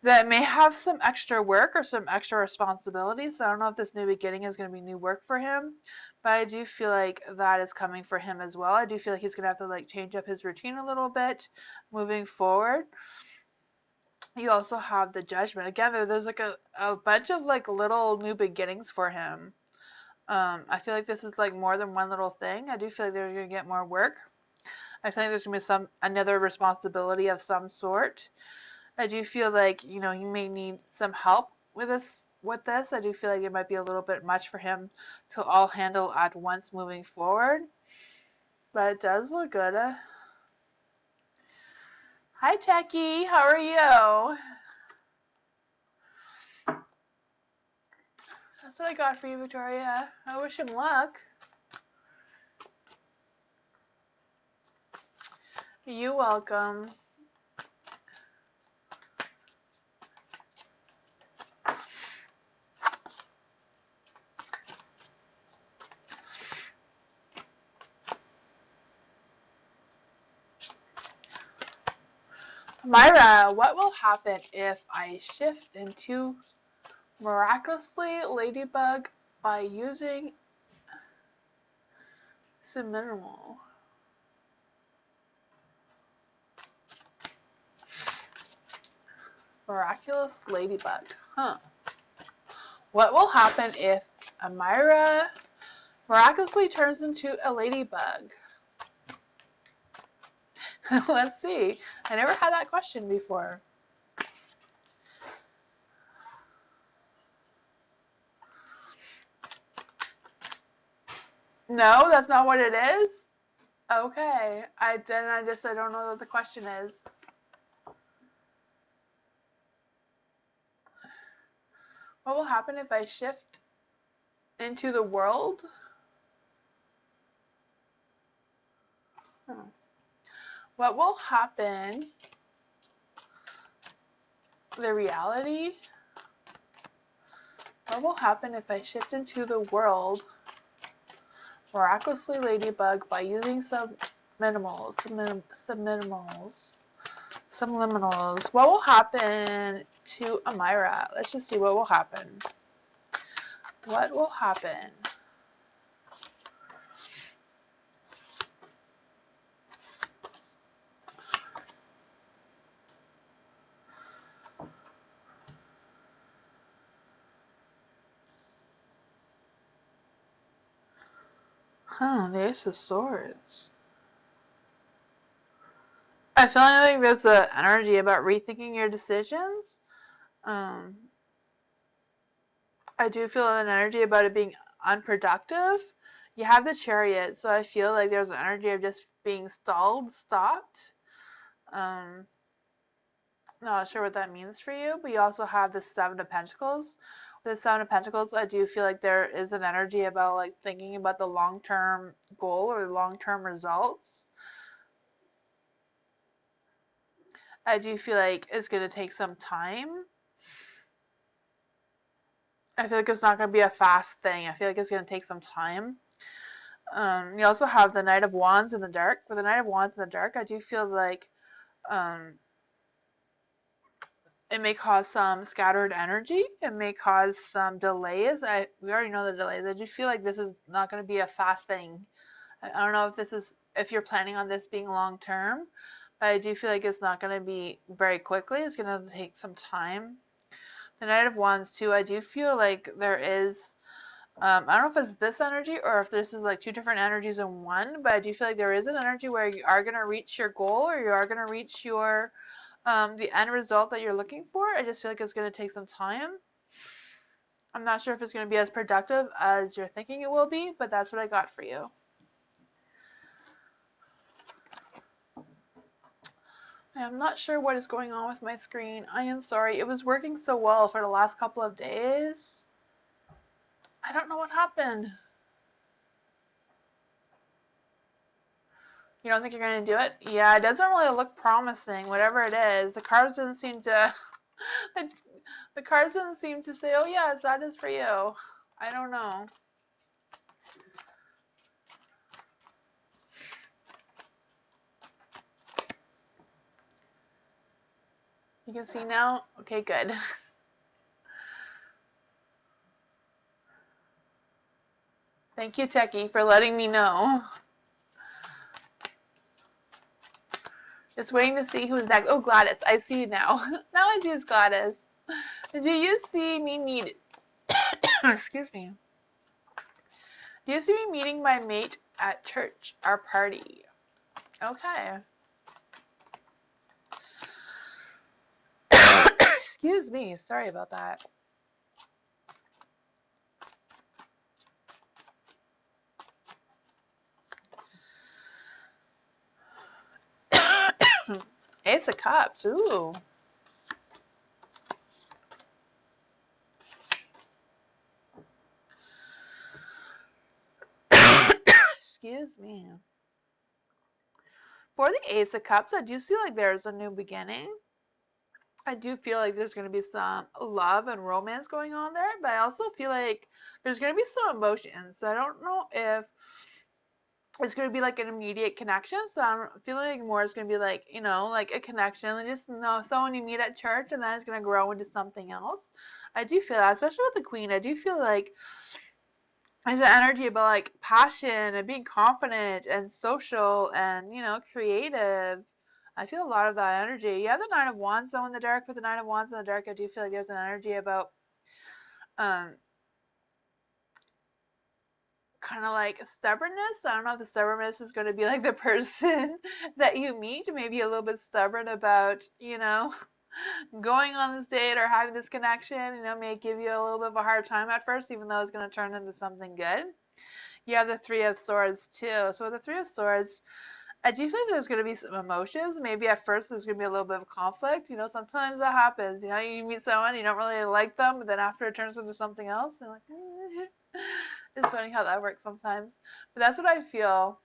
that may have some extra work or some extra responsibilities. So I don't know if this new beginning is going to be new work for him, but I do feel like that is coming for him as well. I do feel like he's going to have to like change up his routine a little bit moving forward. You also have the Judgment. Again, there's like a bunch of like little new beginnings for him. I feel like this is like more than one little thing. I do feel like they're going to get more work. I feel like there's going to be another responsibility of some sort. I do feel like, he may need some help with this. I do feel like it might be a little bit much for him to all handle at once moving forward. But it does look good. Hi, Techie. How are you? That's what I got for you, Victoria. I wish him luck. You're welcome. Myra, what will happen if I shift into miraculously ladybug by using subliminal? Miraculous ladybug. Huh. What will happen if Amira miraculously turns into a ladybug? Let's see. I never had that question before. No, that's not what it is? Okay. I don't know what the question is. What will happen if I shift into the world? What will happen? The reality? What will happen if I shift into the world miraculously ladybug by using subliminals? What will happen to Amira? Let's just see what will happen. What will happen? The Ace of Swords. I feel like there's an energy about rethinking your decisions. Um, I do feel an energy about it being unproductive. You have the Chariot, so I feel like there's an energy of just being stalled, stopped. Um, Not sure what that means for you, but you also have the Seven of Pentacles. With the Seven of Pentacles, I do feel like there is an energy about like thinking about the long-term goal or long-term results. I do feel like it's going to take some time. I feel like it's not going to be a fast thing. I feel like it's going to take some time. You also have the Knight of Wands in the dark. With the Knight of Wands in the dark, I do feel like um, it may cause some scattered energy. It may cause some delays. We already know the delays. I do feel like this is not going to be a fast thing. I don't know if you're planning on this being long term, but I do feel like it's not going to be very quickly. It's going to take some time. The Knight of Wands too. I do feel like there is. I don't know if it's this energy or if this is like two different energies in one, but I do feel like there is an energy where you are going to reach your goal or you are going to reach your the end result that you're looking for. I just feel like it's going to take some time. I'm not sure if it's going to be as productive as you're thinking it will be, but that's what I got for you. I'm not sure what is going on with my screen. I am sorry. It was working so well for the last couple of days. I don't know what happened. You don't think you're going to do it? Yeah, it doesn't really look promising, whatever it is. The cards didn't seem to... the cards didn't seem to say, oh yes, that is for you. I don't know. You can see now? Okay, good. Thank you, Techie, for letting me know. Just waiting to see who's next. Oh, Gladys. I see you now. Now I see it's Gladys. Do you see me meet... Excuse me. Do you see me meeting my mate at church, our party? Okay. Excuse me. Sorry about that. Ace of Cups. Ooh. Excuse me. For the Ace of Cups, I do see like there's a new beginning. I do feel like there's going to be some love and romance going on there, but I also feel like there's going to be some emotions. So I don't know if it's going to be like an immediate connection. So I'm feeling more it's going to be like, you know, like a connection. And just know someone you meet at church and then it's going to grow into something else. I do feel that, especially with the Queen. I do feel like there's an energy about like passion and being confident and social and, you know, creative. I feel a lot of that energy. You have the Nine of Wands though in the dark. With the Nine of Wands in the dark, I do feel like there's an energy about um kind of like stubbornness. I don't know if the stubbornness is going to be like the person that you meet, maybe a little bit stubborn about, you know, going on this date or having this connection, you know, may give you a little bit of a hard time at first, even though it's going to turn into something good. You have the Three of Swords too. So with the Three of Swords, I do think there's going to be some emotions. Maybe at first there's going to be a little bit of conflict. You know, sometimes that happens. You know, you meet someone, you don't really like them, but then after it turns into something else, and like, it's funny how that works sometimes. But that's what I feel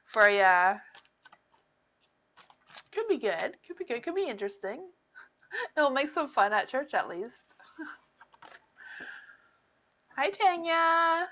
for ya. Could be good. Could be good. Could be interesting. It'll make some fun at church at least. Hi, Tanya.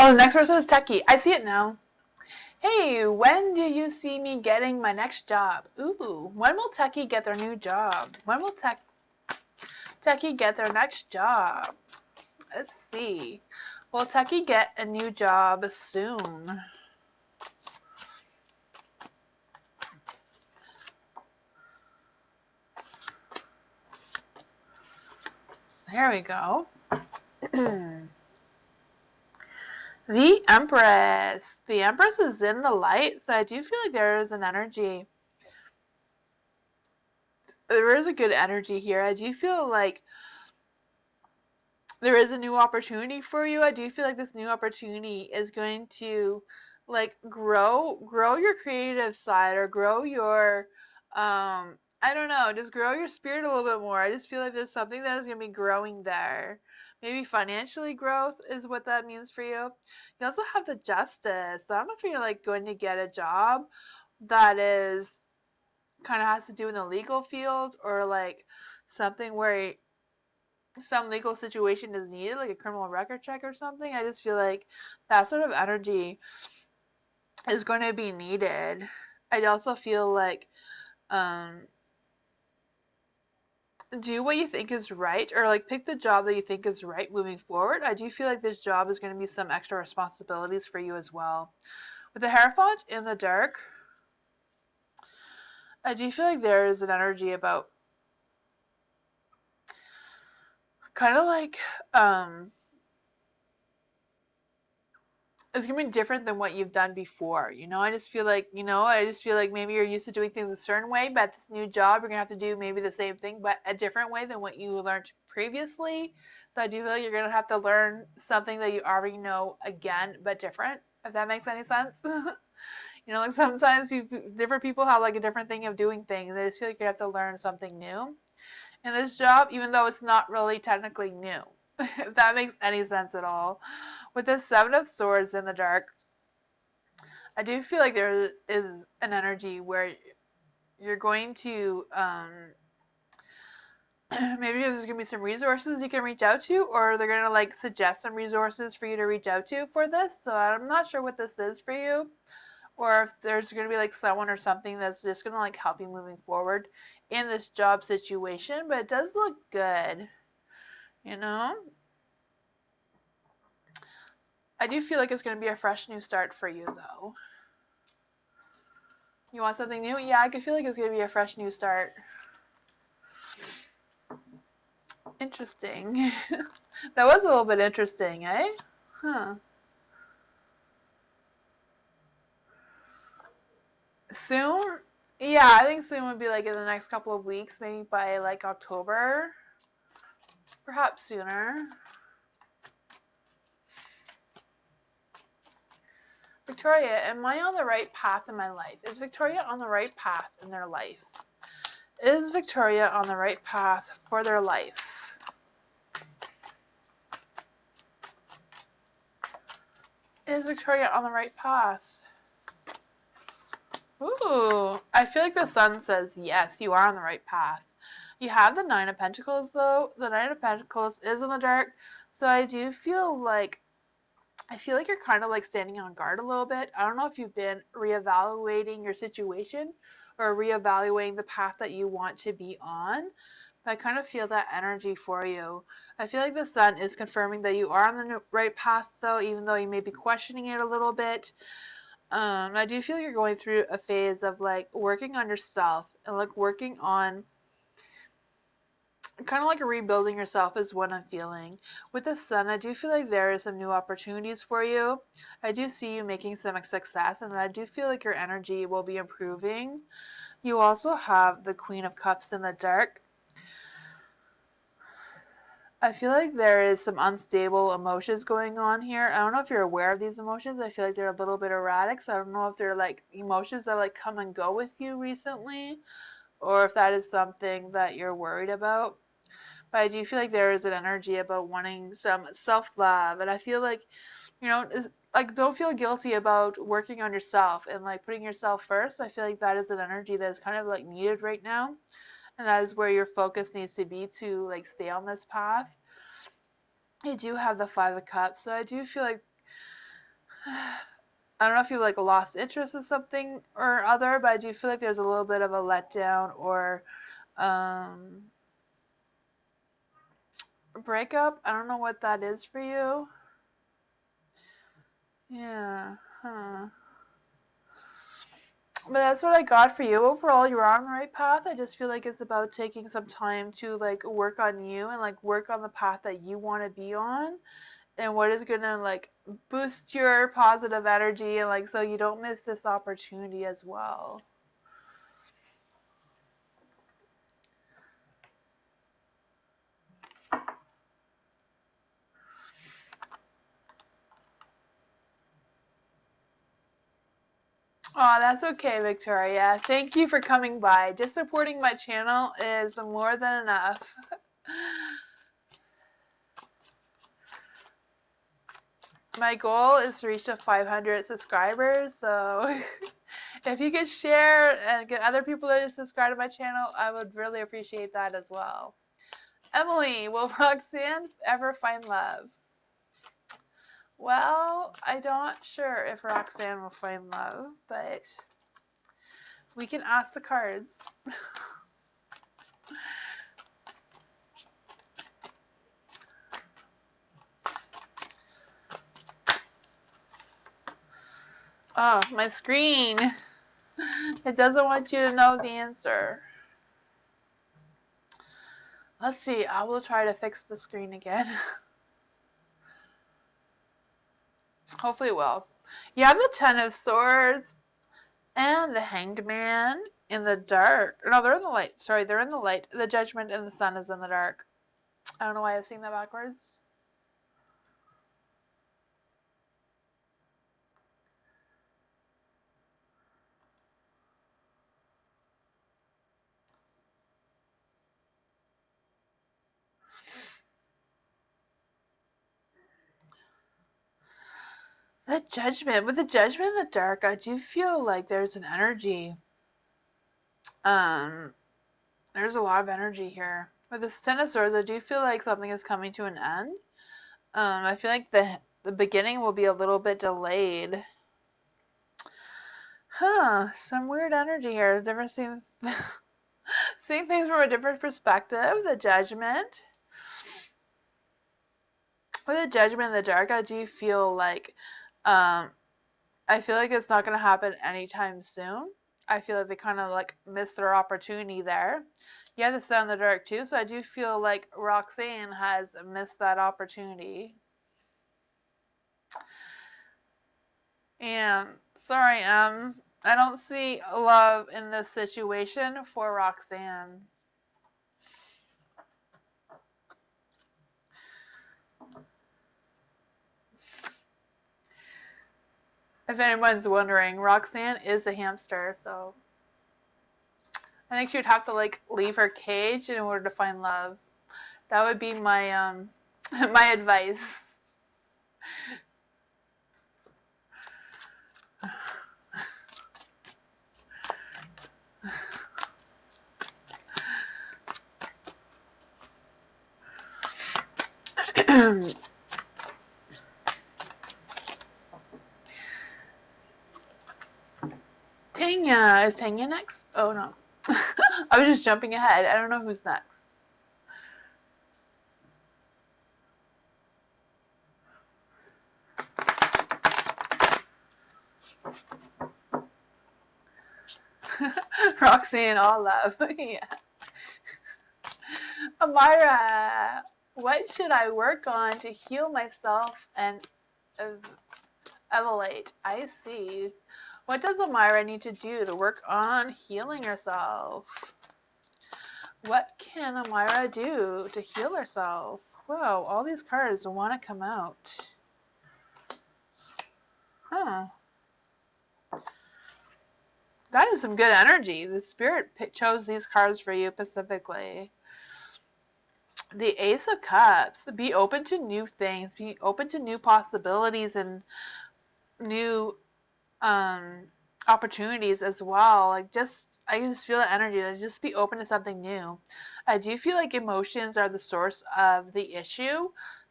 Oh, the next person is Techie. I see it now. Hey, when do you see me getting my next job? Ooh, when will Techie get their new job? When will Techie get their next job? Let's see. Will Techie get a new job soon? There we go. The Empress. The Empress is in the light, so I do feel like there is an energy. There is a good energy here. I do feel like there is a new opportunity for you. I do feel like this new opportunity is going to like grow your creative side, or grow your I don't know, just grow your spirit a little bit more. I just feel like there's something that is going to be growing there. Maybe financially growth is what that means for you. You also have the Justice. So I don't know if you're like going to get a job that is kind of has to do in the legal field, or like something where some legal situation is needed, like a criminal record check or something. I just feel like that sort of energy is going to be needed. I also feel like um, do what you think is right, or like pick the job that you think is right moving forward. I do feel like this job is going to be some extra responsibilities for you as well. With the Hierophant in the dark, I do feel like there is an energy about kind of like it's gonna be different than what you've done before. I just feel like maybe you're used to doing things a certain way, but this new job you're gonna have to do maybe the same thing but a different way than what you learned previously. So I do feel like you're gonna have to learn something that you already know again but different, if that makes any sense. Like sometimes different people have like a different thing of doing things. I just feel like you have to learn something new in this job, even though it's not really technically new. If that makes any sense at all. With the Seven of Swords in the dark, I do feel like there is an energy where you're going to maybe there's gonna be some resources you can reach out to, or they're gonna like suggest some resources for you to reach out to for this. So I'm not sure what this is for you, or if there's gonna be like someone or something that's just gonna like help you moving forward in this job situation. But it does look good, you know. I do feel like it's gonna be a fresh new start for you though. You want something new? Yeah, I can feel like it's gonna be a fresh new start. Interesting. That was a little bit interesting, eh? Huh. Soon? Yeah, I think soon would be like in the next couple of weeks, maybe by like October. Perhaps sooner. Victoria, am I on the right path in my life? Is Victoria on the right path in their life? Is Victoria on the right path for their life? Is Victoria on the right path? Ooh, I feel like the sun says yes, you are on the right path. You have the Nine of Pentacles though. The Nine of Pentacles is in the dark, so I feel like you're kind of like standing on guard a little bit. I don't know if you've been reevaluating your situation or reevaluating the path that you want to be on, but I kind of feel that energy for you. I feel like the sun is confirming that you are on the right path though, even though you may be questioning it a little bit. I do feel you're going through a phase of like working on yourself and like working on kind of like rebuilding yourself is what I'm feeling. With the sun, I do feel like there is some new opportunities for you. I do see you making some success, and I do feel like your energy will be improving. You also have the Queen of Cups in the dark. I feel like there is some unstable emotions going on here. I don't know if you're aware of these emotions. I feel like they're a little bit erratic, so I don't know if they're like emotions that like come and go with you recently, or if that is something that you're worried about. But I do feel like there is an energy about wanting some self-love, and I feel like, like don't feel guilty about working on yourself and like putting yourself first. I feel like that is an energy that is kind of like needed right now, and that is where your focus needs to be to like stay on this path. You do have the Five of Cups, so I do feel like I don't know if you like lost interest in something or other, but I do feel like there's a little bit of a letdown or um, breakup. I don't know what that is for you. Yeah. Huh. But that's what I got for you. Overall, you're on the right path. I just feel like it's about taking some time to like work on you and like work on the path that you want to be on and what is going to like boost your positive energy and like so you don't miss this opportunity as well. Oh, that's okay, Victoria. Thank you for coming by. Just supporting my channel is more than enough. My goal is to reach to 500 subscribers, so if you could share and get other people to subscribe to my channel, I would really appreciate that as well. Emily, will Roxanne ever find love? Well, I'm not sure if Roxanne will find love, but we can ask the cards. Oh, my screen. It doesn't want you to know the answer. Let's see. I will try to fix the screen again. Hopefully it will. You have the Ten of Swords and the Hanged Man in the dark. No, they're in the light. Sorry, they're in the light. The Judgment and the Sun is in the dark. I don't know why I was saying that backwards. The Judgment. With the Judgment in the dark, I do feel like there's an energy. Um, there's a lot of energy here. With the Ten of Swords, I do feel like something is coming to an end. I feel like the beginning will be a little bit delayed. Huh, some weird energy here. I've never seen seeing things from a different perspective. The Judgment. With the Judgment in the dark, I do feel like I feel like it's not gonna happen anytime soon. I feel like they kind of like missed their opportunity there. Yeah, the Sun in the dark too, so I do feel like Roxanne has missed that opportunity. And sorry, I don't see love in this situation for Roxanne. If anyone's wondering, Roxanne is a hamster, so I think she would have to like leave her cage in order to find love. That would be my my advice. Tanya, is Tanya next? Oh no. I was just jumping ahead. I don't know who's next. Roxanne, all love. Yeah. Amira, what should I work on to heal myself and elevate? I see. What does Amira need to do to work on healing herself? What can Amira do to heal herself? Whoa, all these cards want to come out. Huh. That is some good energy. The spirit chose these cards for you specifically. The Ace of Cups. Be open to new things. Be open to new possibilities and new opportunities as well. Like I can just feel the energy. Like just be open to something new. I do feel like emotions are the source of the issue.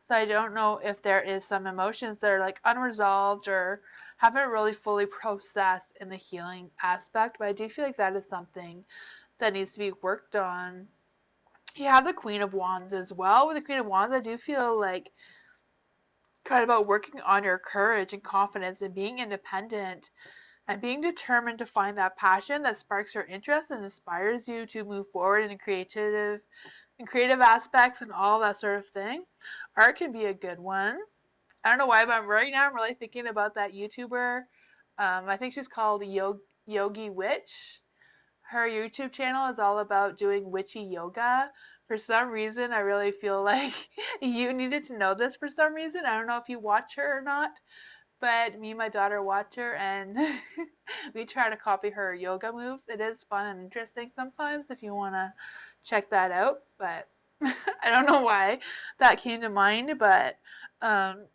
So I don't know if there is some emotions that are like unresolved or haven't really fully processed in the healing aspect, but I do feel like that is something that needs to be worked on. You have the Queen of Wands as well. With the Queen of Wands, I do feel like kind of about working on your courage and confidence and being independent and being determined to find that passion that sparks your interest and inspires you to move forward in creative aspects and all that sort of thing. Art can be a good one. I don't know why, but right now I'm really thinking about that YouTuber. I think she's called Yogi Witch. Her YouTube channel is all about doing witchy yoga. For some reason, I really feel like you needed to know this for some reason. I don't know if you watch her or not, but me and my daughter watch her and we try to copy her yoga moves. It is fun and interesting sometimes if you want to check that out, but I don't know why that came to mind, but um,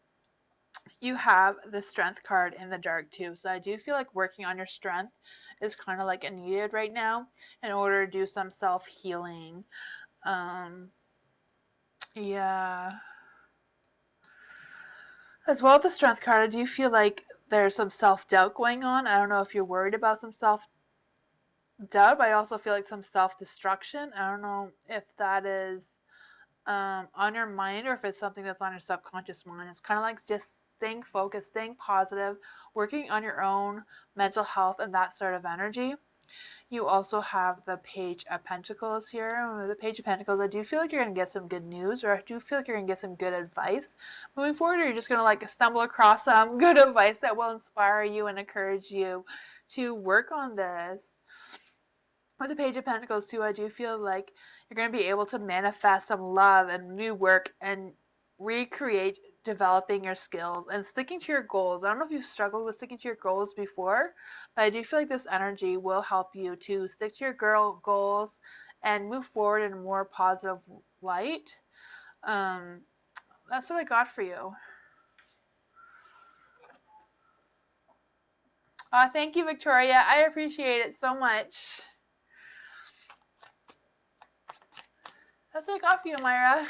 you have the strength card in the dark too. So I do feel like working on your strength is kind of like needed right now in order to do some self-healing. Um, yeah. As well as the strength card, I do feel like there's some self-doubt going on. I don't know if you're worried about some self-doubt, but I also feel like some self-destruction. I don't know if that is on your mind or if it's something that's on your subconscious mind. It's kind of like just staying focused, staying positive, working on your own mental health and that sort of energy. You also have the Page of Pentacles here. With the Page of Pentacles, I do feel like you're going to get some good news, or I do feel like you're going to get some good advice moving forward, or you're just going to like stumble across some good advice that will inspire you and encourage you to work on this. With the Page of Pentacles too, I do feel like you're going to be able to manifest some love and new work and recreate developing your skills and sticking to your goals. I don't know if you've struggled with sticking to your goals before, but I do feel like this energy will help you to stick to your goals and move forward in a more positive light. Um, that's what I got for you. Thank you, Victoria. I appreciate it so much. That's what I got for you, Myra.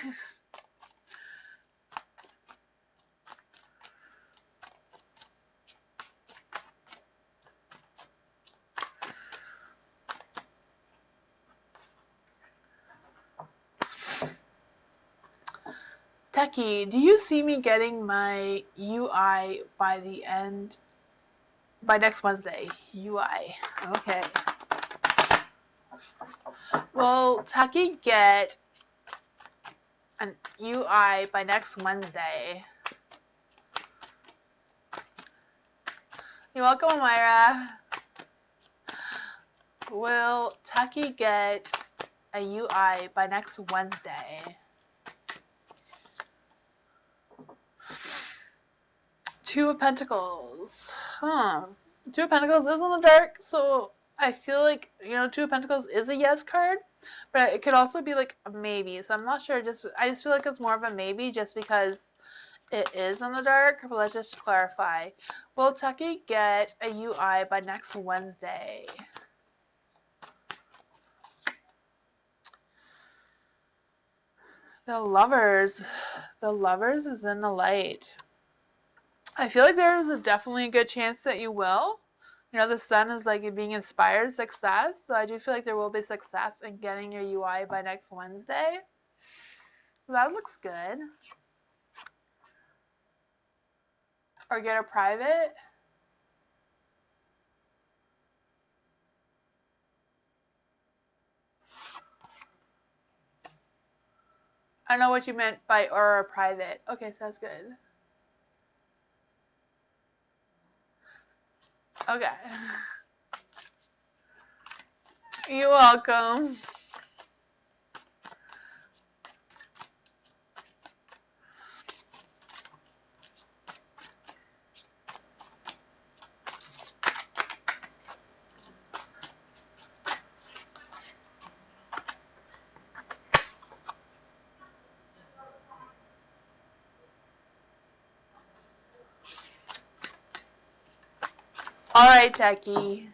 Techie, do you see me getting my UI by next Wednesday? UI. Okay. Will Techie get an UI by next Wednesday? You're welcome, Myra. Will Techie get a UI by next Wednesday? Two of Pentacles. Two of Pentacles is in the dark, so I feel like, Two of Pentacles is a yes card, but it could also be like a maybe. So I'm not sure. I just feel like it's more of a maybe just because it is in the dark. But let's just clarify. Will Tucky get a UI by next Wednesday? The Lovers. The Lovers is in the light. I feel like there's definitely a good chance that you will. The sun is like being inspired, success. So I do feel like there will be success in getting your UI by next Wednesday. So that looks good. Or get a private. I know what you meant by or a private. Okay, sounds good. Okay. You're welcome. All right, Techie.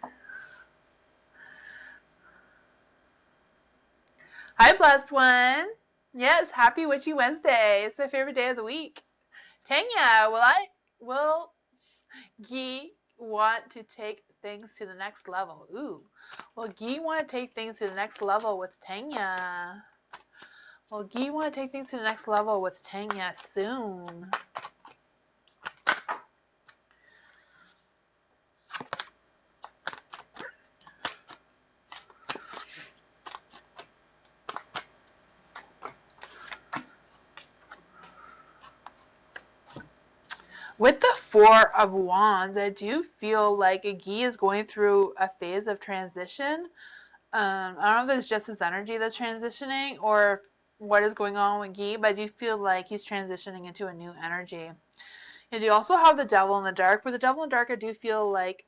Hi, blessed one. Yes, happy Witchy Wednesday. It's my favorite day of the week. Tanya, will Guy want to take things to the next level? Ooh. Will Guy want to take things to the next level with Tanya? Will Guy want to take things to the next level with Tanya soon? With the Four of Wands, I do feel like Guy is going through a phase of transition. I don't know if it's just his energy that's transitioning or what is going on with Guy, but I do feel like he's transitioning into a new energy. And you also have the Devil in the Dark. With the Devil in the Dark, I do feel like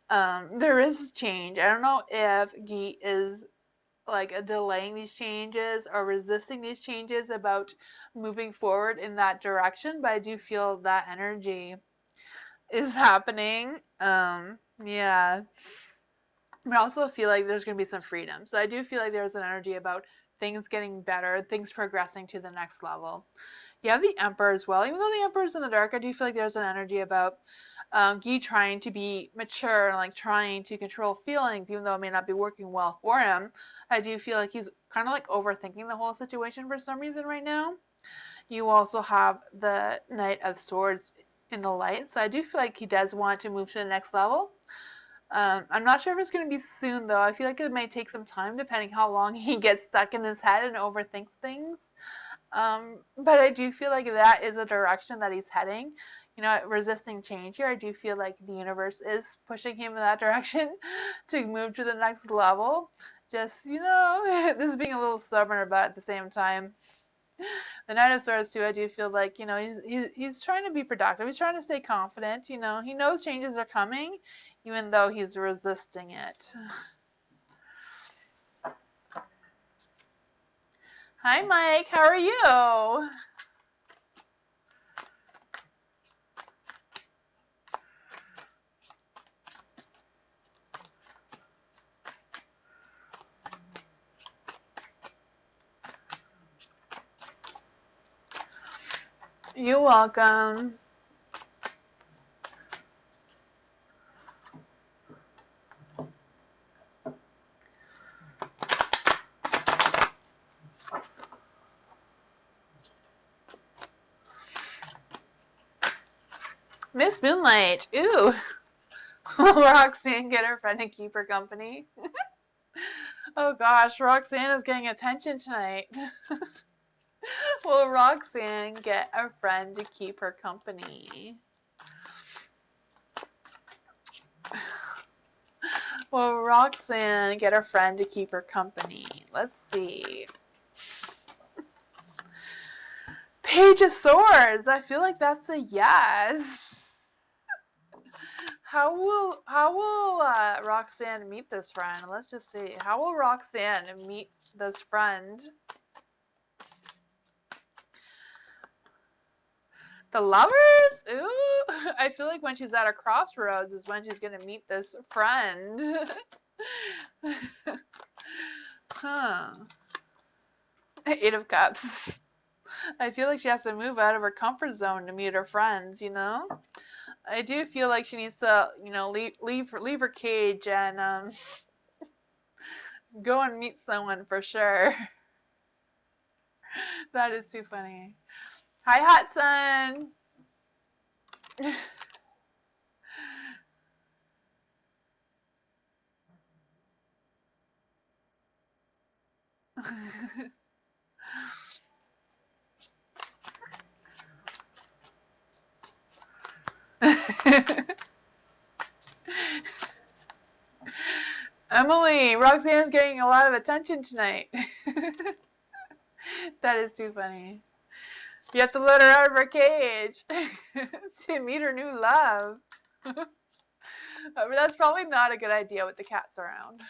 there is change. I don't know if Guy is like delaying these changes or resisting these changes about moving forward in that direction, but I do feel that energy is happening. Yeah. But I also feel like there's going to be some freedom. So I do feel like there's an energy about things getting better, things progressing to the next level. You have the Emperor as well. Even though the Emperor's in the dark, I do feel like there's an energy about Guy trying to be mature and like trying to control feelings, even though it may not be working well for him. I do feel like he's kind of like overthinking the whole situation for some reason right now. You also have the Knight of Swords in the light, so I do feel like he does want to move to the next level. I'm not sure if it's going to be soon though. I feel like it may take some time depending how long he gets stuck in his head and overthinks things. But I do feel like that is a direction that he's heading. You know, resisting change here. I do feel like the universe is pushing him in that direction to move to the next level. Just, this being a little stubborn about at the same time. The Knight of Swords too, I do feel like, he's trying to be productive. He's trying to stay confident, he knows changes are coming, even though he's resisting it. Hi Mike, how are you? You're welcome. Miss Moonlight, ooh. Will Roxanne get her friend to keep her company? Oh gosh, Roxanne is getting attention tonight. Will Roxanne get a friend to keep her company? Will Roxanne get a friend to keep her company? Let's see. Page of Swords. I feel like that's a yes. How will Roxanne meet this friend? Let's just see. How will Roxanne meet this friend? The Lovers? Ooh. I feel like when she's at a crossroads is when she's gonna meet this friend. Huh. Eight of Cups. I feel like she has to move out of her comfort zone to meet her friends. I do feel like she needs to, leave her cage and go and meet someone for sure. That is too funny. Hi, Hudson. Emily, Roxanne's getting a lot of attention tonight. That is too funny. You have to let her out of her cage to meet her new love. But that's probably not a good idea with the cats around.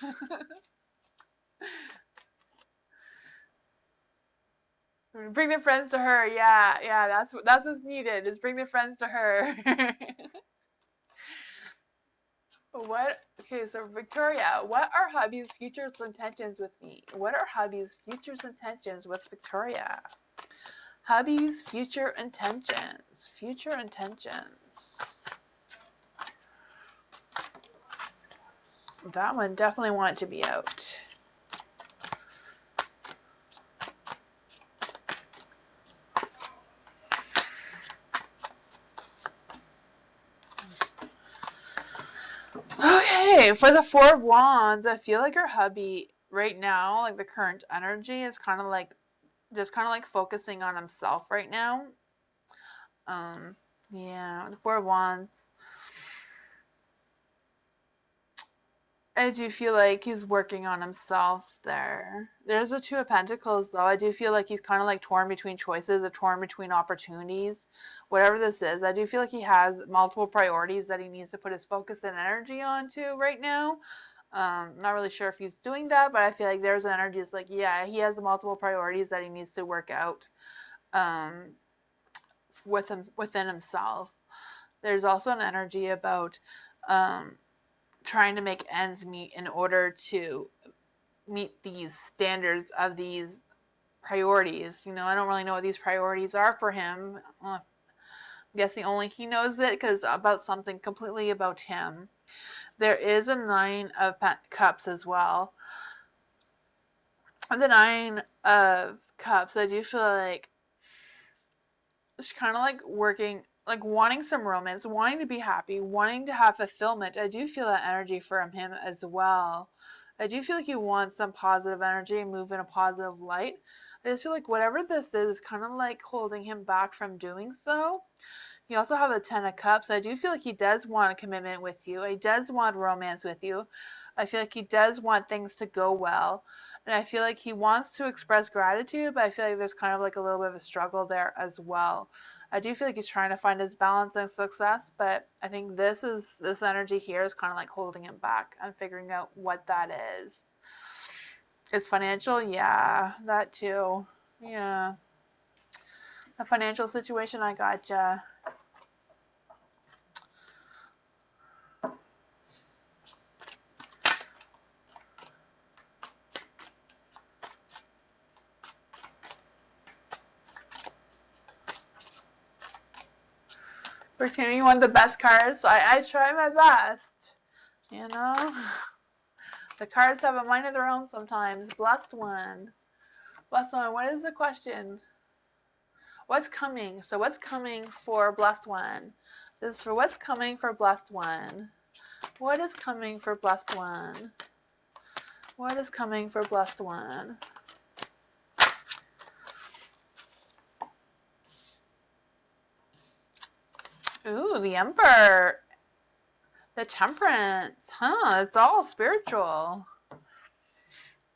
Bring their friends to her. Yeah, yeah, that's what's needed. Is bring their friends to her. Okay, so Victoria, what are hubby's future intentions with me? What are hubby's future intentions with Victoria? Hubby's future intentions. Future intentions. That one definitely wanted to be out. Okay, for the Four of Wands, I feel like your hubby right now, like the current energy is kind of like just kind of like focusing on himself right now. Yeah, the Four of Wands. I do feel like he's working on himself there. There's a Two of Pentacles, though. I do feel like he's kind of like torn between choices, or torn between opportunities. Whatever this is, I do feel like he has multiple priorities that he needs to put his focus and energy onto right now. Not really sure if he's doing that, but I feel like there's an energy. It's like, yeah, he has multiple priorities that he needs to work out within himself. There's also an energy about trying to make ends meet in order to meet these standards of these priorities. I don't really know what these priorities are for him. I'm guessing only he knows it because about something completely about him. There is a Nine of Cups as well. The Nine of Cups, I do feel like it's kind of like working, like wanting some romance, wanting to be happy, wanting to have fulfillment. I do feel that energy from him as well. I do feel like he wants some positive energy and move in a positive light. I just feel like whatever this is kind of like holding him back from doing so. You also have the Ten of Cups. I do feel like he does want a commitment with you. He does want romance with you. I feel like he does want things to go well. And I feel like he wants to express gratitude, but I feel like there's kind of like a little bit of a struggle there as well. I do feel like he's trying to find his balance and success, but I think this energy here is kind of like holding him back and figuring out what that is. Is financial? Yeah, that too. Yeah. The financial situation, I gotcha. Pretending you want the best cards, so I try my best. You know? The cards have a mind of their own sometimes. Blessed one. Blessed one, what is the question? What's coming? So what's coming for Blessed One? This is for what's coming for Blessed One. What is coming for Blessed One? What is coming for Blessed One? Ooh, the Emperor. The Temperance. Huh, it's all spiritual.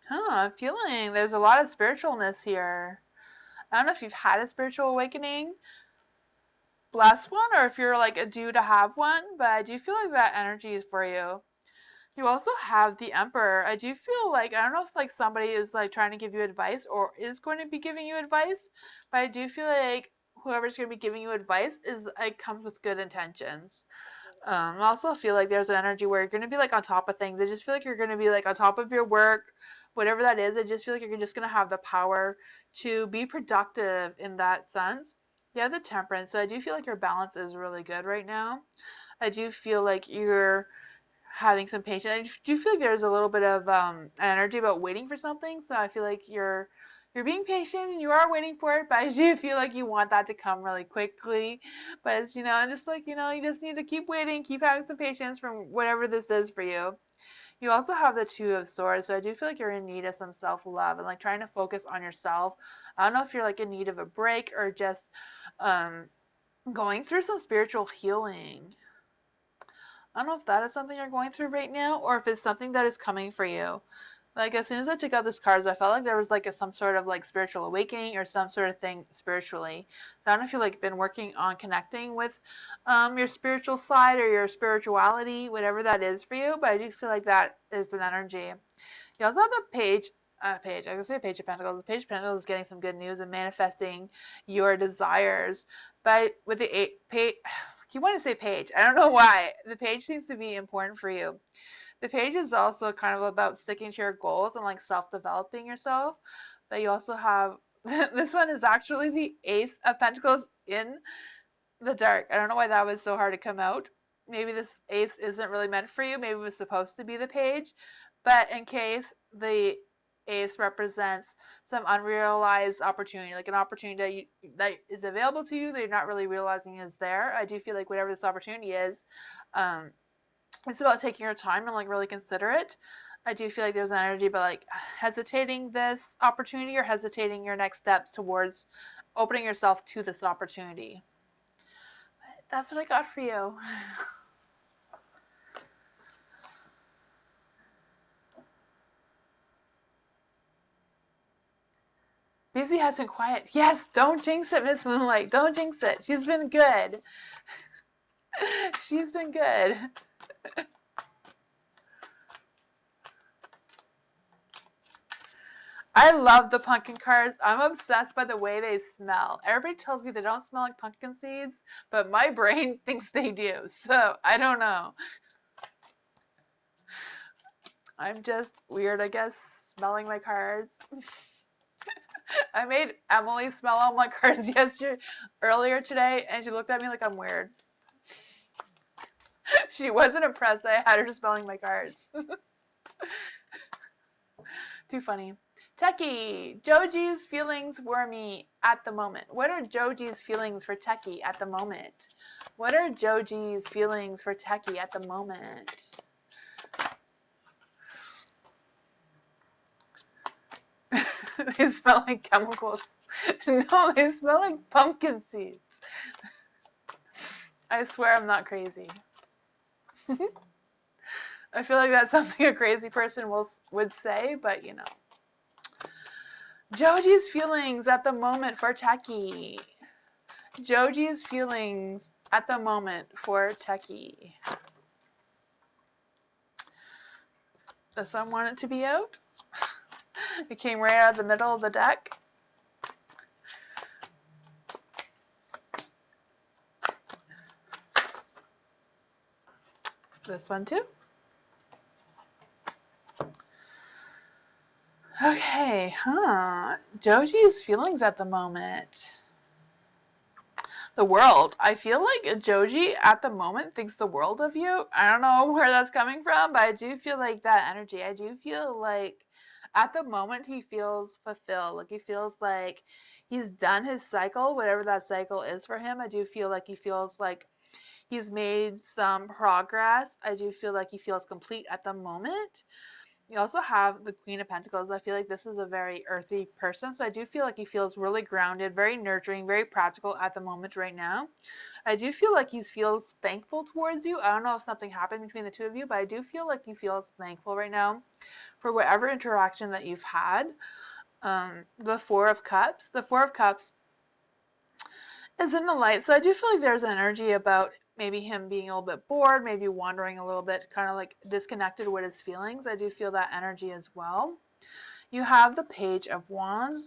Huh, I'm feeling there's a lot of spiritualness here. I don't know if you've had a spiritual awakening, blessed one, or if you're like due to have one, but I do feel like that energy is for you. You also have the Emperor. I do feel like, I don't know if like somebody is like trying to give you advice or is going to be giving you advice, but I do feel like whoever's going to be giving you advice is like comes with good intentions. I also feel like there's an energy where you're going to be like on top of things. I just feel like you're going to be like on top of your work, whatever that is. I just feel like you're just going to have the power to be productive in that sense. You have the Temperance, so I do feel like your balance is really good right now. I do feel like you're having some patience. I do feel like there's a little bit of energy about waiting for something. So I feel like you're being patient and you are waiting for it, but I do feel like you want that to come really quickly. But it's, just like, you just need to keep waiting, keep having some patience from whatever this is for you. You also have the Two of Swords, so I do feel like you're in need of some self-love and like trying to focus on yourself. I don't know if you're like in need of a break or just um, going through some spiritual healing. I don't know if that is something you're going through right now or if it's something that is coming for you. Like as soon as I took out these cards, I felt like there was like some sort of like spiritual awakening or some sort of thing spiritually. So I don't know if you've like been working on connecting with your spiritual side or your spirituality, whatever that is for you. But I do feel like that is an energy. You also have the page. I was gonna say Page of Pentacles. The Page of Pentacles is getting some good news and manifesting your desires. But with the He wanted to say page. I don't know why. The page seems to be important for you. The page is also kind of about sticking to your goals and like self-developing yourself. But you also have this one is actually the Ace of Pentacles in the dark. I don't know why that was so hard to come out. Maybe this ace isn't really meant for you. Maybe it was supposed to be the page. But in case the ace represents some unrealized opportunity, like an opportunity that is available to you that you're not really realizing is there. I do feel like whatever this opportunity is, um, it's about taking your time and like really consider it. I do feel like there's an energy about like hesitating this opportunity or hesitating your next steps towards opening yourself to this opportunity. That's what I got for you. Busy has been quiet. Yes, don't jinx it, Miss Moonlight. Don't jinx it. She's been good. She's been good. I love the pumpkin cards. I'm obsessed by the way they smell. Everybody tells me they don't smell like pumpkin seeds, but my brain thinks they do. So I don't know. I'm just weird, I guess, smelling my cards. I made Emily smell all my cards earlier today, and she looked at me like I'm weird. She wasn't impressed that I had her smelling my cards. Too funny. Techie, Joji's feelings wormy at the moment. What are Joji's feelings for Techie at the moment? What are Joji's feelings for Techie at the moment? They smell like chemicals. No, they smell like pumpkin seeds. I swear I'm not crazy. I feel like that's something a crazy person would say, but you know. Joji's feelings at the moment for Techie. Joji's feelings at the moment for Techie. Does someone want it to be out? It came right out of the middle of the deck. This one too. Okay, Joji's feelings at the moment. The world. I feel like Joji at the moment thinks the world of you. I don't know where that's coming from, but I do feel like that energy. I do feel like at the moment he feels fulfilled. Like he feels like he's done his cycle, whatever that cycle is for him. I do feel like he feels like he's made some progress. I do feel like he feels complete at the moment. You also have the Queen of Pentacles. I feel like this is a very earthy person. So I do feel like he feels really grounded, very nurturing, very practical at the moment right now. I do feel like he feels thankful towards you. I don't know if something happened between the two of you, but I do feel like he feels thankful right now for whatever interaction that you've had. The Four of Cups. The Four of Cups is in the light. So I do feel like there's an energy about maybe him being a little bit bored, maybe wandering a little bit, kind of like disconnected with his feelings. I do feel that energy as well. You have the Page of Wands.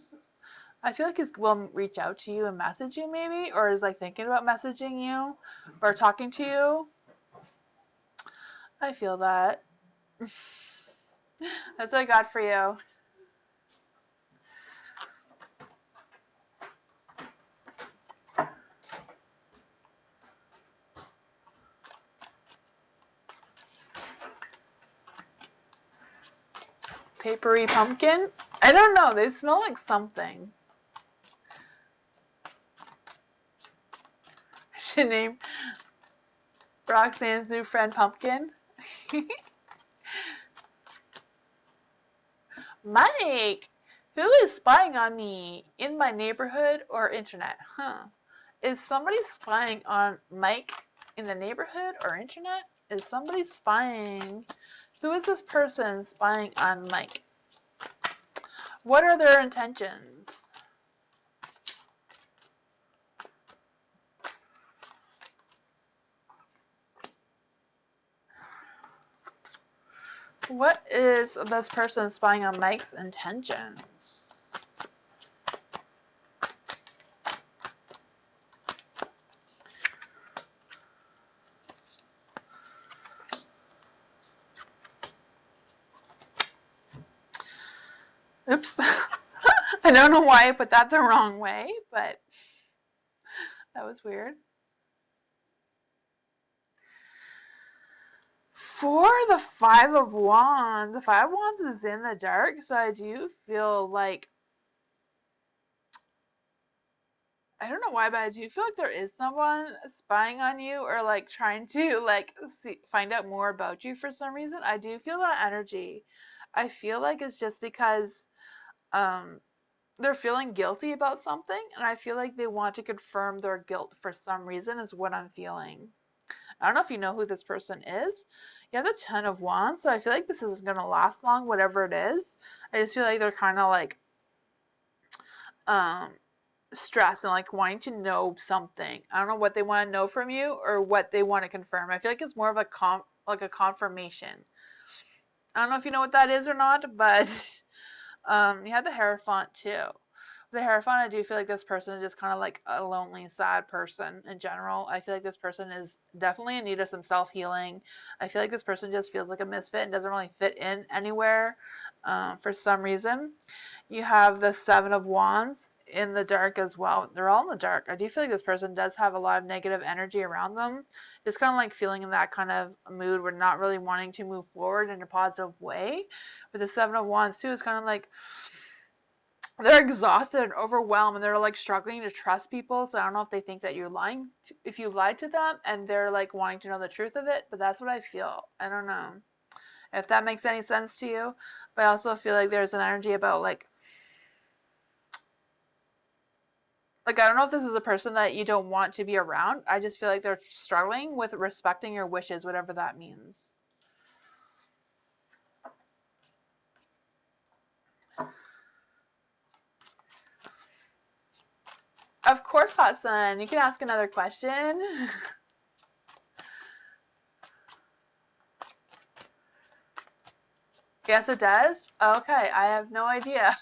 I feel like he will reach out to you and message you maybe, or is like thinking about messaging you or talking to you. I feel that. That's what I got for you. Papery pumpkin? I don't know. They smell like something. I should name Roxanne's new friend Pumpkin. Mike! Who is spying on me? In my neighborhood or internet? Is somebody spying on Mike in the neighborhood or internet? Is somebody spying? Who is this person spying on Mike? What are their intentions? What is this person spying on Mike's intentions? Oops. I don't know why I put that the wrong way, but that was weird. For the Five of Wands, the Five of Wands is in the dark, so I do feel like, I don't know why, but I do feel like there is someone spying on you or like trying to like find out more about you for some reason. I do feel that energy. I feel like it's just because um they're feeling guilty about something, and I feel like they want to confirm their guilt for some reason is what I'm feeling. I don't know if you know who this person is. You have the Ten of Wands, so I feel like this isn't gonna last long, whatever it is. I just feel like they're kind of like um stressed and like wanting to know something. I don't know what they want to know from you or what they want to confirm. I feel like it's more of a like a confirmation. I don't know if you know what that is or not, but you have the Hierophant too. The Hierophant, I do feel like this person is just kind of like a lonely, sad person in general. I feel like this person is definitely in need of some self healing. I feel like this person just feels like a misfit and doesn't really fit in anywhere for some reason. You have the Seven of Wands in the dark as well. They're all in the dark. I do feel like this person does have a lot of negative energy around them. Just kind of like feeling in that kind of mood where not really wanting to move forward in a positive way. With the Seven of Wands too, it's kind of like they're exhausted and overwhelmed and they're like struggling to trust people. So I don't know if they think that you're lying if you lied to them and they're like wanting to know the truth of it, but that's what I feel. I don't know if that makes any sense to you, but I also feel like there's an energy about like I don't know if this is a person that you don't want to be around. I just feel like they're struggling with respecting your wishes, whatever that means. Of course, Hot Sun. You can ask another question. Yes, it does. Okay, I have no idea.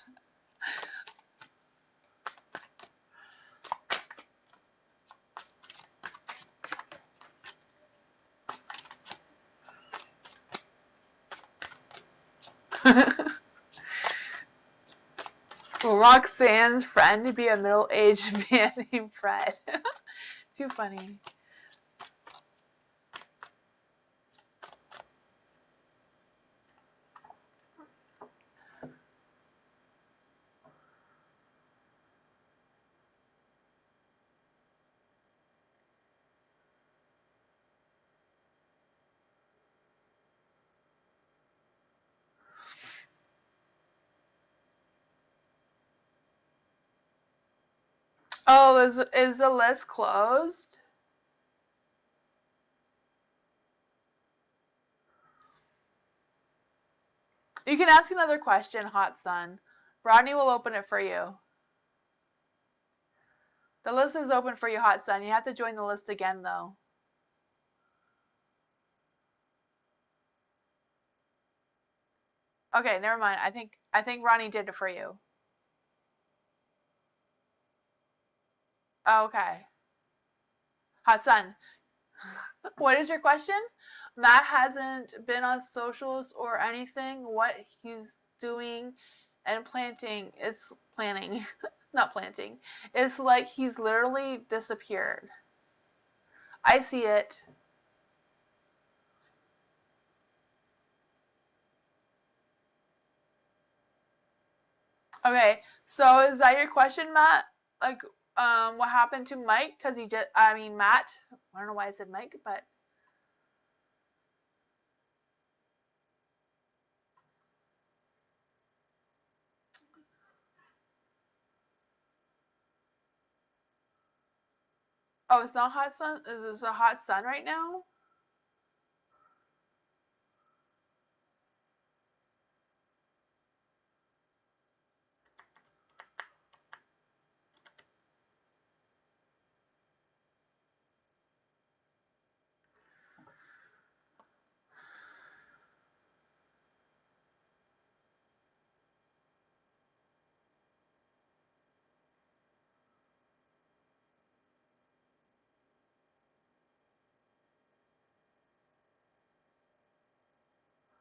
Roxanne's friend to be a middle-aged man named Fred. Too funny. Oh, is the list closed? You can ask another question, Hot Sun. Rodney will open it for you. The list is open for you, Hot Sun. You have to join the list again, though. Okay, never mind. I think Ronnie did it for you. Oh, okay. Hot Sun. What is your question? Matt hasn't been on socials or anything. What he's doing and planting is planning, not planting. It's like he's literally disappeared. I see it. Okay, so is that your question, Matt? Like, what happened to Mike? Cause he just, I mean, Matt. I don't know why I said Mike, but oh, it's not hot sun. Is it a hot sun right now?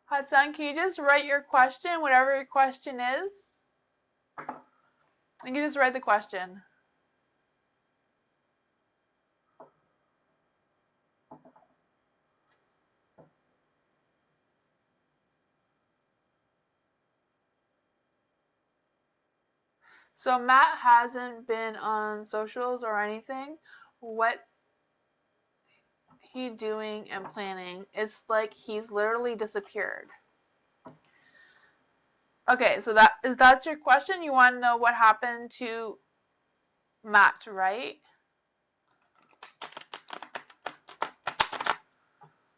Hot sun, can you just write your question, whatever your question is? You can just write the question. So Matt hasn't been on socials or anything. What's he doing and planning? It's like he's literally disappeared. Okay, so that's your question. You want to know what happened to Matt, right?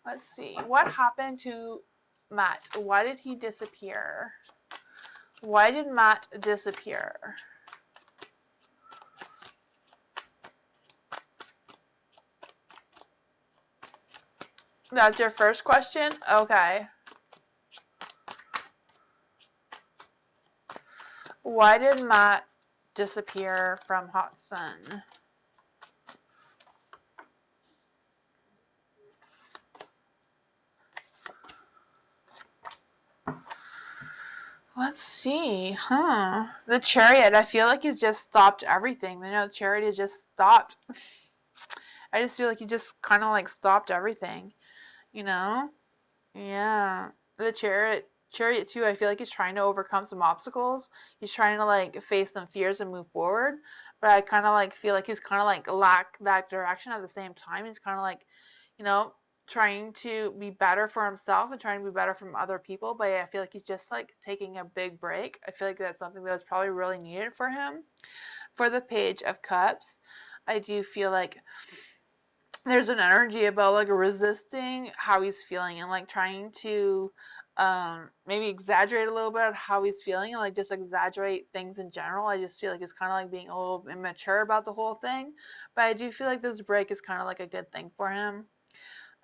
Let's see. What happened to Matt? Why did he disappear? Why did Matt disappear? That's your first question? Okay. Why did Matt disappear from Hot Sun? Let's see. The Chariot. I feel like he's just stopped everything. The Chariot has just stopped. I just feel like he just kind of like stopped everything. You know? Yeah. The Chariot too, I feel like he's trying to overcome some obstacles. He's trying to like face some fears and move forward. But I kind of like feel like he's kind of like lack that direction at the same time. He's kind of like, you know, trying to be better for himself and trying to be better from other people. But I feel like he's just like taking a big break. I feel like that's something that was probably really needed for him. For the Page of Cups, I do feel like there's an energy about like resisting how he's feeling and like trying to maybe exaggerate a little bit of how he's feeling and like just exaggerate things in general. I just feel like it's kind of like being a little immature about the whole thing, but I do feel like this break is kind of like a good thing for him.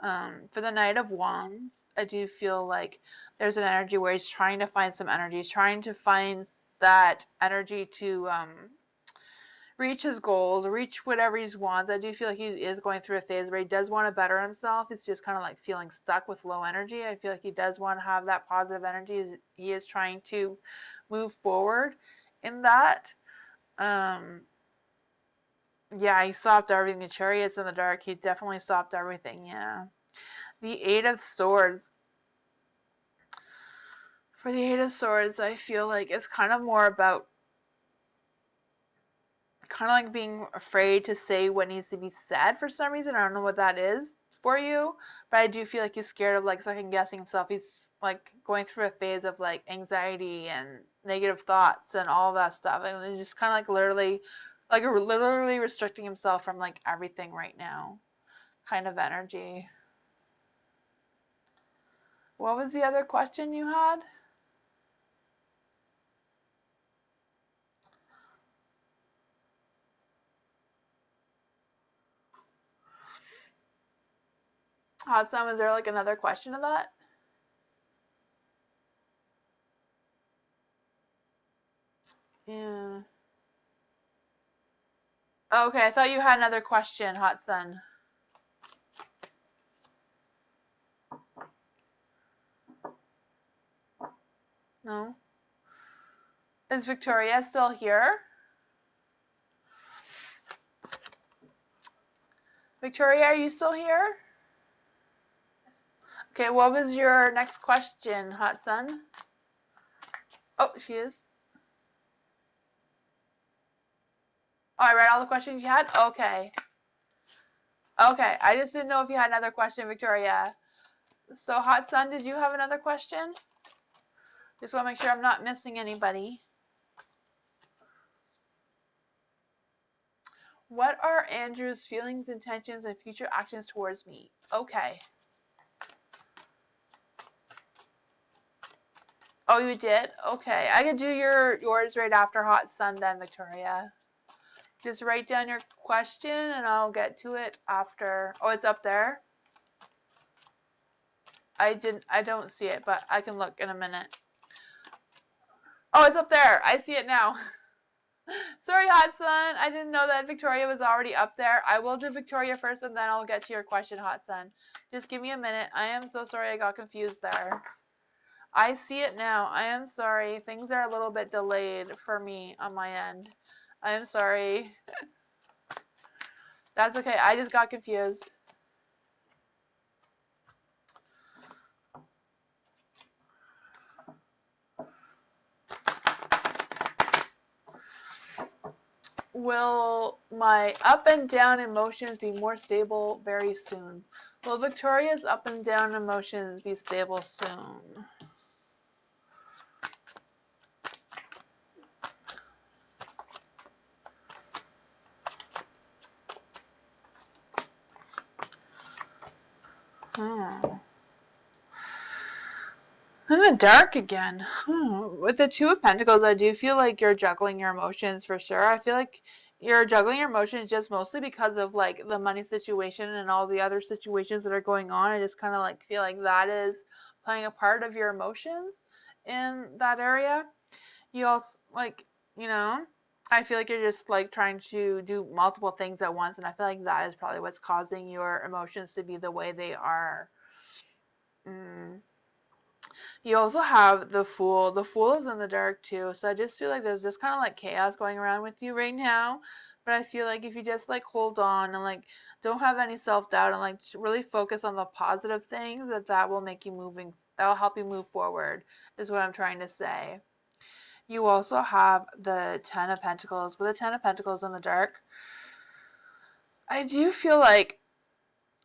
For the Knight of Wands, I do feel like there's an energy where he's trying to find some energy. He's trying to find that energy to reach his goals, reach whatever he wants. I do feel like he is going through a phase where he does want to better himself. It's just kind of like feeling stuck with low energy. I feel like he does want to have that positive energy. He is trying to move forward in that. Um, yeah, he stopped everything. The Chariots in the dark. He definitely stopped everything. Yeah. The Eight of Swords. For the Eight of Swords, I feel like it's kind of more about kind of like being afraid to say what needs to be said for some reason. I don't know what that is for you, but I do feel like he's scared of like second guessing himself. He's like going through a phase of like anxiety and negative thoughts and all that stuff, and he's just kind of like literally restricting himself from like everything right now, kind of energy. What was the other question you had? Hot Sam, is there like another question to that? Yeah. Okay, I thought you had another question, Hot Sun. No? Is Victoria still here? Victoria, are you still here? Okay, what was your next question, Hot Sun? Oh, she is. Oh, I read all the questions you had? Okay. Okay, I just didn't know if you had another question, Victoria. So, Hot Sun, did you have another question? Just want to make sure I'm not missing anybody. What are Andrew's feelings, intentions, and future actions towards me? Okay. Oh, you did? Okay. I can do yours right after Hot Sun then, Victoria. Just write down your question and I'll get to it after. Oh, it's up there? I don't see it, but I can look in a minute. Oh, it's up there. I see it now. Sorry, Hot Sun. I didn't know that Victoria was already up there. I will do Victoria first and then I'll get to your question, Hot Sun. Just give me a minute. I am so sorry I got confused there. I see it now. I am sorry. Things are a little bit delayed for me on my end. I'm sorry. That's okay. I just got confused. Will my up and down emotions be more stable very soon? Will Victoria's up and down emotions be stable soon? Hmm. In the dark again. With the Two of Pentacles, I do feel like you're juggling your emotions for sure. I feel like you're juggling your emotions just mostly because of like the money situation and all the other situations that are going on. I just kind of like feel like that is playing a part of your emotions in that area. You also like, you know, I feel like you're just like trying to do multiple things at once, and I feel like that is probably what's causing your emotions to be the way they are. Mm. You also have the Fool. The Fool is in the dark too, so I just feel like there's just kind of like chaos going around with you right now. But I feel like if you just like hold on and like don't have any self-doubt and like really focus on the positive things, that will make you moving. That will help you move forward, is what I'm trying to say. You also have the Ten of Pentacles. With the Ten of Pentacles in the dark, I do feel like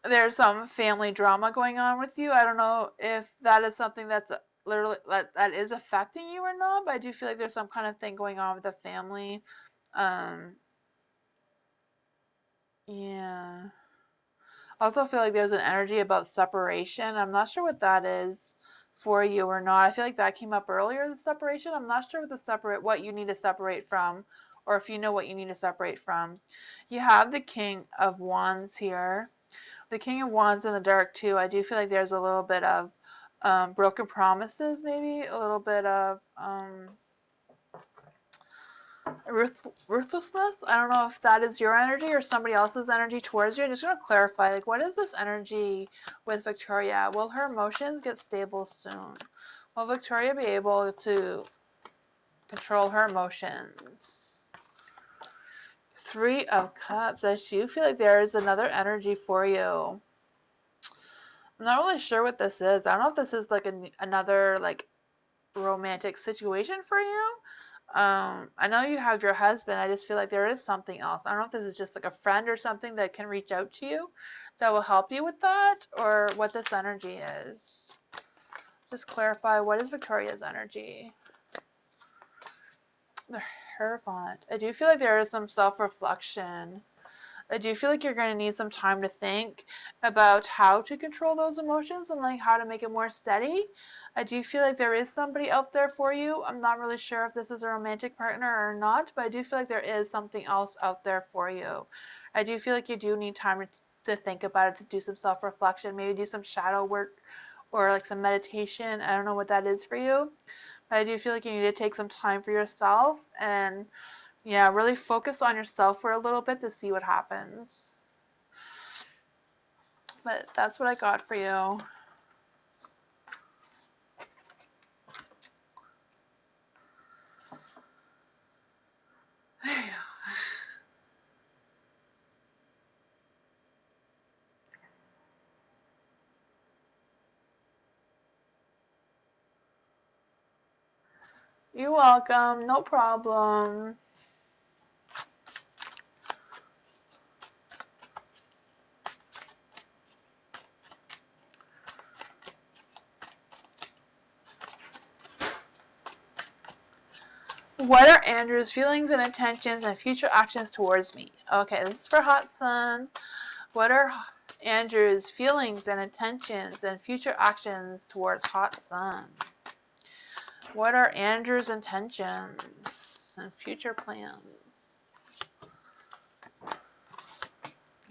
there's some family drama going on with you. I don't know if that is something that's literally that is affecting you or not, but I do feel like there's some kind of thing going on with the family. Um, yeah. I also feel like there's an energy about separation. I'm not sure what that is for you or not. I feel like that came up earlier, the separation. I'm not sure what you need to separate from, or if you know what you need to separate from. You have the King of Wands here. The King of Wands in the dark too. I do feel like there's a little bit of broken promises, maybe a little bit of ruthlessness. I don't know if that is your energy or somebody else's energy towards you. I'm just gonna clarify, like, what is this energy with Victoria? Will her emotions get stable soon? Will Victoria be able to control her emotions? Three of Cups. I do feel like there is another energy for you. I'm not really sure what this is. I don't know if this is like another like romantic situation for you. I know you have your husband. I just feel like there is something else. I don't know if this is just like a friend or something that can reach out to you that will help you with that, or what this energy is. Just clarify, what is Victoria's energy? The Hierophant. I do feel like there is some self-reflection. I do feel like you're going to need some time to think about how to control those emotions and like how to make it more steady. I do feel like there is somebody out there for you. I'm not really sure if this is a romantic partner or not, but I do feel like there is something else out there for you. I do feel like you do need time to think about it, to do some self-reflection, maybe do some shadow work or like some meditation. I don't know what that is for you, but I do feel like you need to take some time for yourself and yeah, really focus on yourself for a little bit to see what happens. But that's what I got for you. There you go. You're welcome. No problem. What are Andrew's feelings and intentions and future actions towards me? Okay, this is for Hot Sun. What are Andrew's feelings and intentions and future actions towards Hot Sun? What are Andrew's intentions and future plans?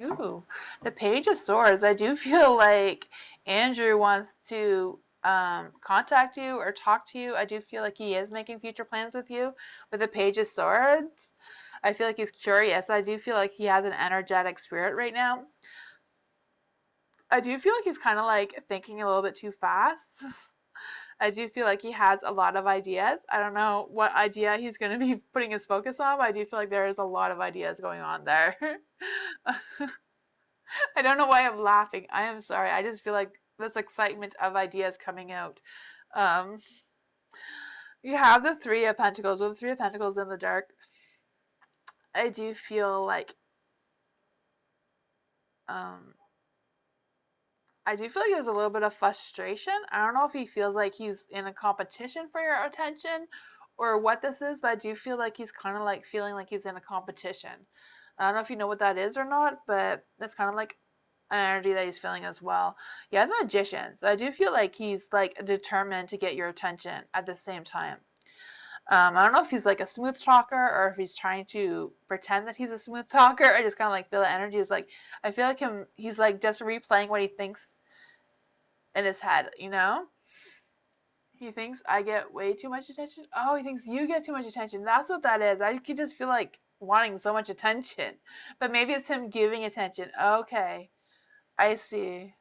Ooh, the Page of Swords. I do feel like Andrew wants to contact you or talk to you. I do feel like he is making future plans with you. With the Page of Swords, I feel like he's curious. I do feel like he has an energetic spirit right now. I do feel like he's kind of like thinking a little bit too fast. I do feel like he has a lot of ideas. I don't know what idea he's going to be putting his focus on, but I do feel like there is a lot of ideas going on there. I don't know why I'm laughing. I am sorry. I just feel like this excitement of ideas coming out. Um, you have the Three of Pentacles. With the Three of Pentacles in the dark, I do feel like um, there's a little bit of frustration. I don't know if he feels like he's in a competition for your attention or what this is, but I do feel like he's kind of like feeling like he's in a competition. I don't know if you know what that is or not, but that's kind of like an energy that he's feeling as well. Yeah, the Magician. So I do feel like he's like determined to get your attention at the same time. I don't know if he's like a smooth talker or if he's trying to pretend that he's a smooth talker. I just kind of like feel the energy is like, I feel like he's like just replaying what he thinks in his head, you know? He thinks I get way too much attention. Oh, he thinks you get too much attention. That's what that is. I could just feel like wanting so much attention. But maybe it's him giving attention. Okay. I see.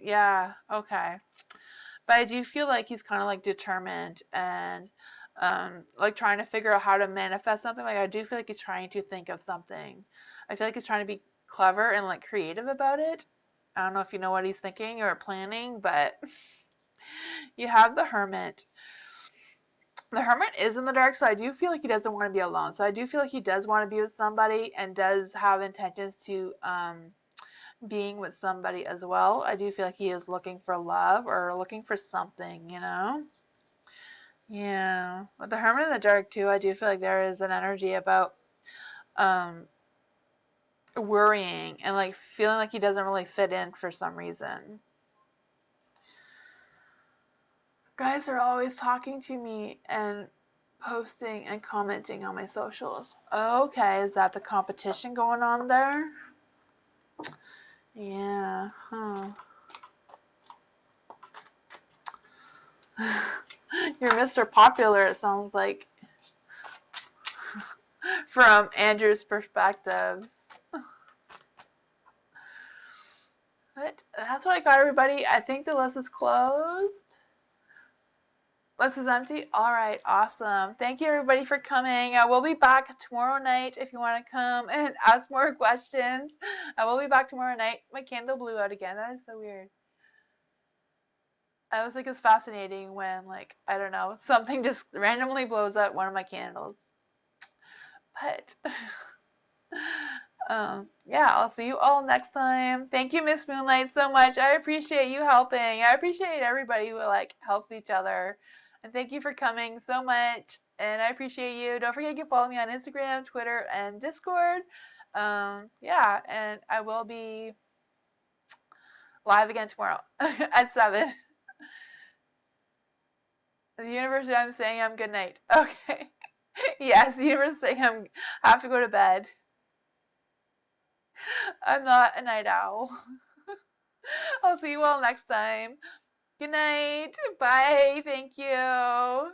Yeah, okay. But I do feel like he's kind of like determined and like trying to figure out how to manifest something. Like I do feel like he's trying to think of something. I feel like he's trying to be clever and like creative about it. I don't know if you know what he's thinking or planning, but you have the Hermit. The Hermit is in the dark, so I do feel like he doesn't want to be alone. So I do feel like he does want to be with somebody and does have intentions to being with somebody as well. I do feel like he is looking for love or looking for something, you know? Yeah. With the Hermit in the dark too, I do feel like there is an energy about um worrying and like feeling like he doesn't really fit in for some reason. Guys are always talking to me and posting and commenting on my socials. Okay, is that the competition going on there? Yeah, huh. You're Mr. Popular, it sounds like, from Andrew's perspectives. But that's what I got, everybody. I think the list is closed. List is empty. All right, awesome. Thank you, everybody, for coming. I will be back tomorrow night if you want to come and ask more questions. I will be back tomorrow night. My candle blew out again. That is so weird. I was like, it's fascinating when, like, I don't know, something just randomly blows out one of my candles. But yeah, I'll see you all next time. Thank you, Miss Moonlight, so much. I appreciate you helping. I appreciate everybody who like helps each other. And thank you for coming so much. And I appreciate you. Don't forget you can follow me on Instagram, Twitter, and Discord. Yeah, and I will be live again tomorrow at 7. The universe, I'm saying I'm good night. Okay. Yes, the universe is saying I have to go to bed. I'm not a night owl. I'll see you all next time. Good night. Bye. Thank you.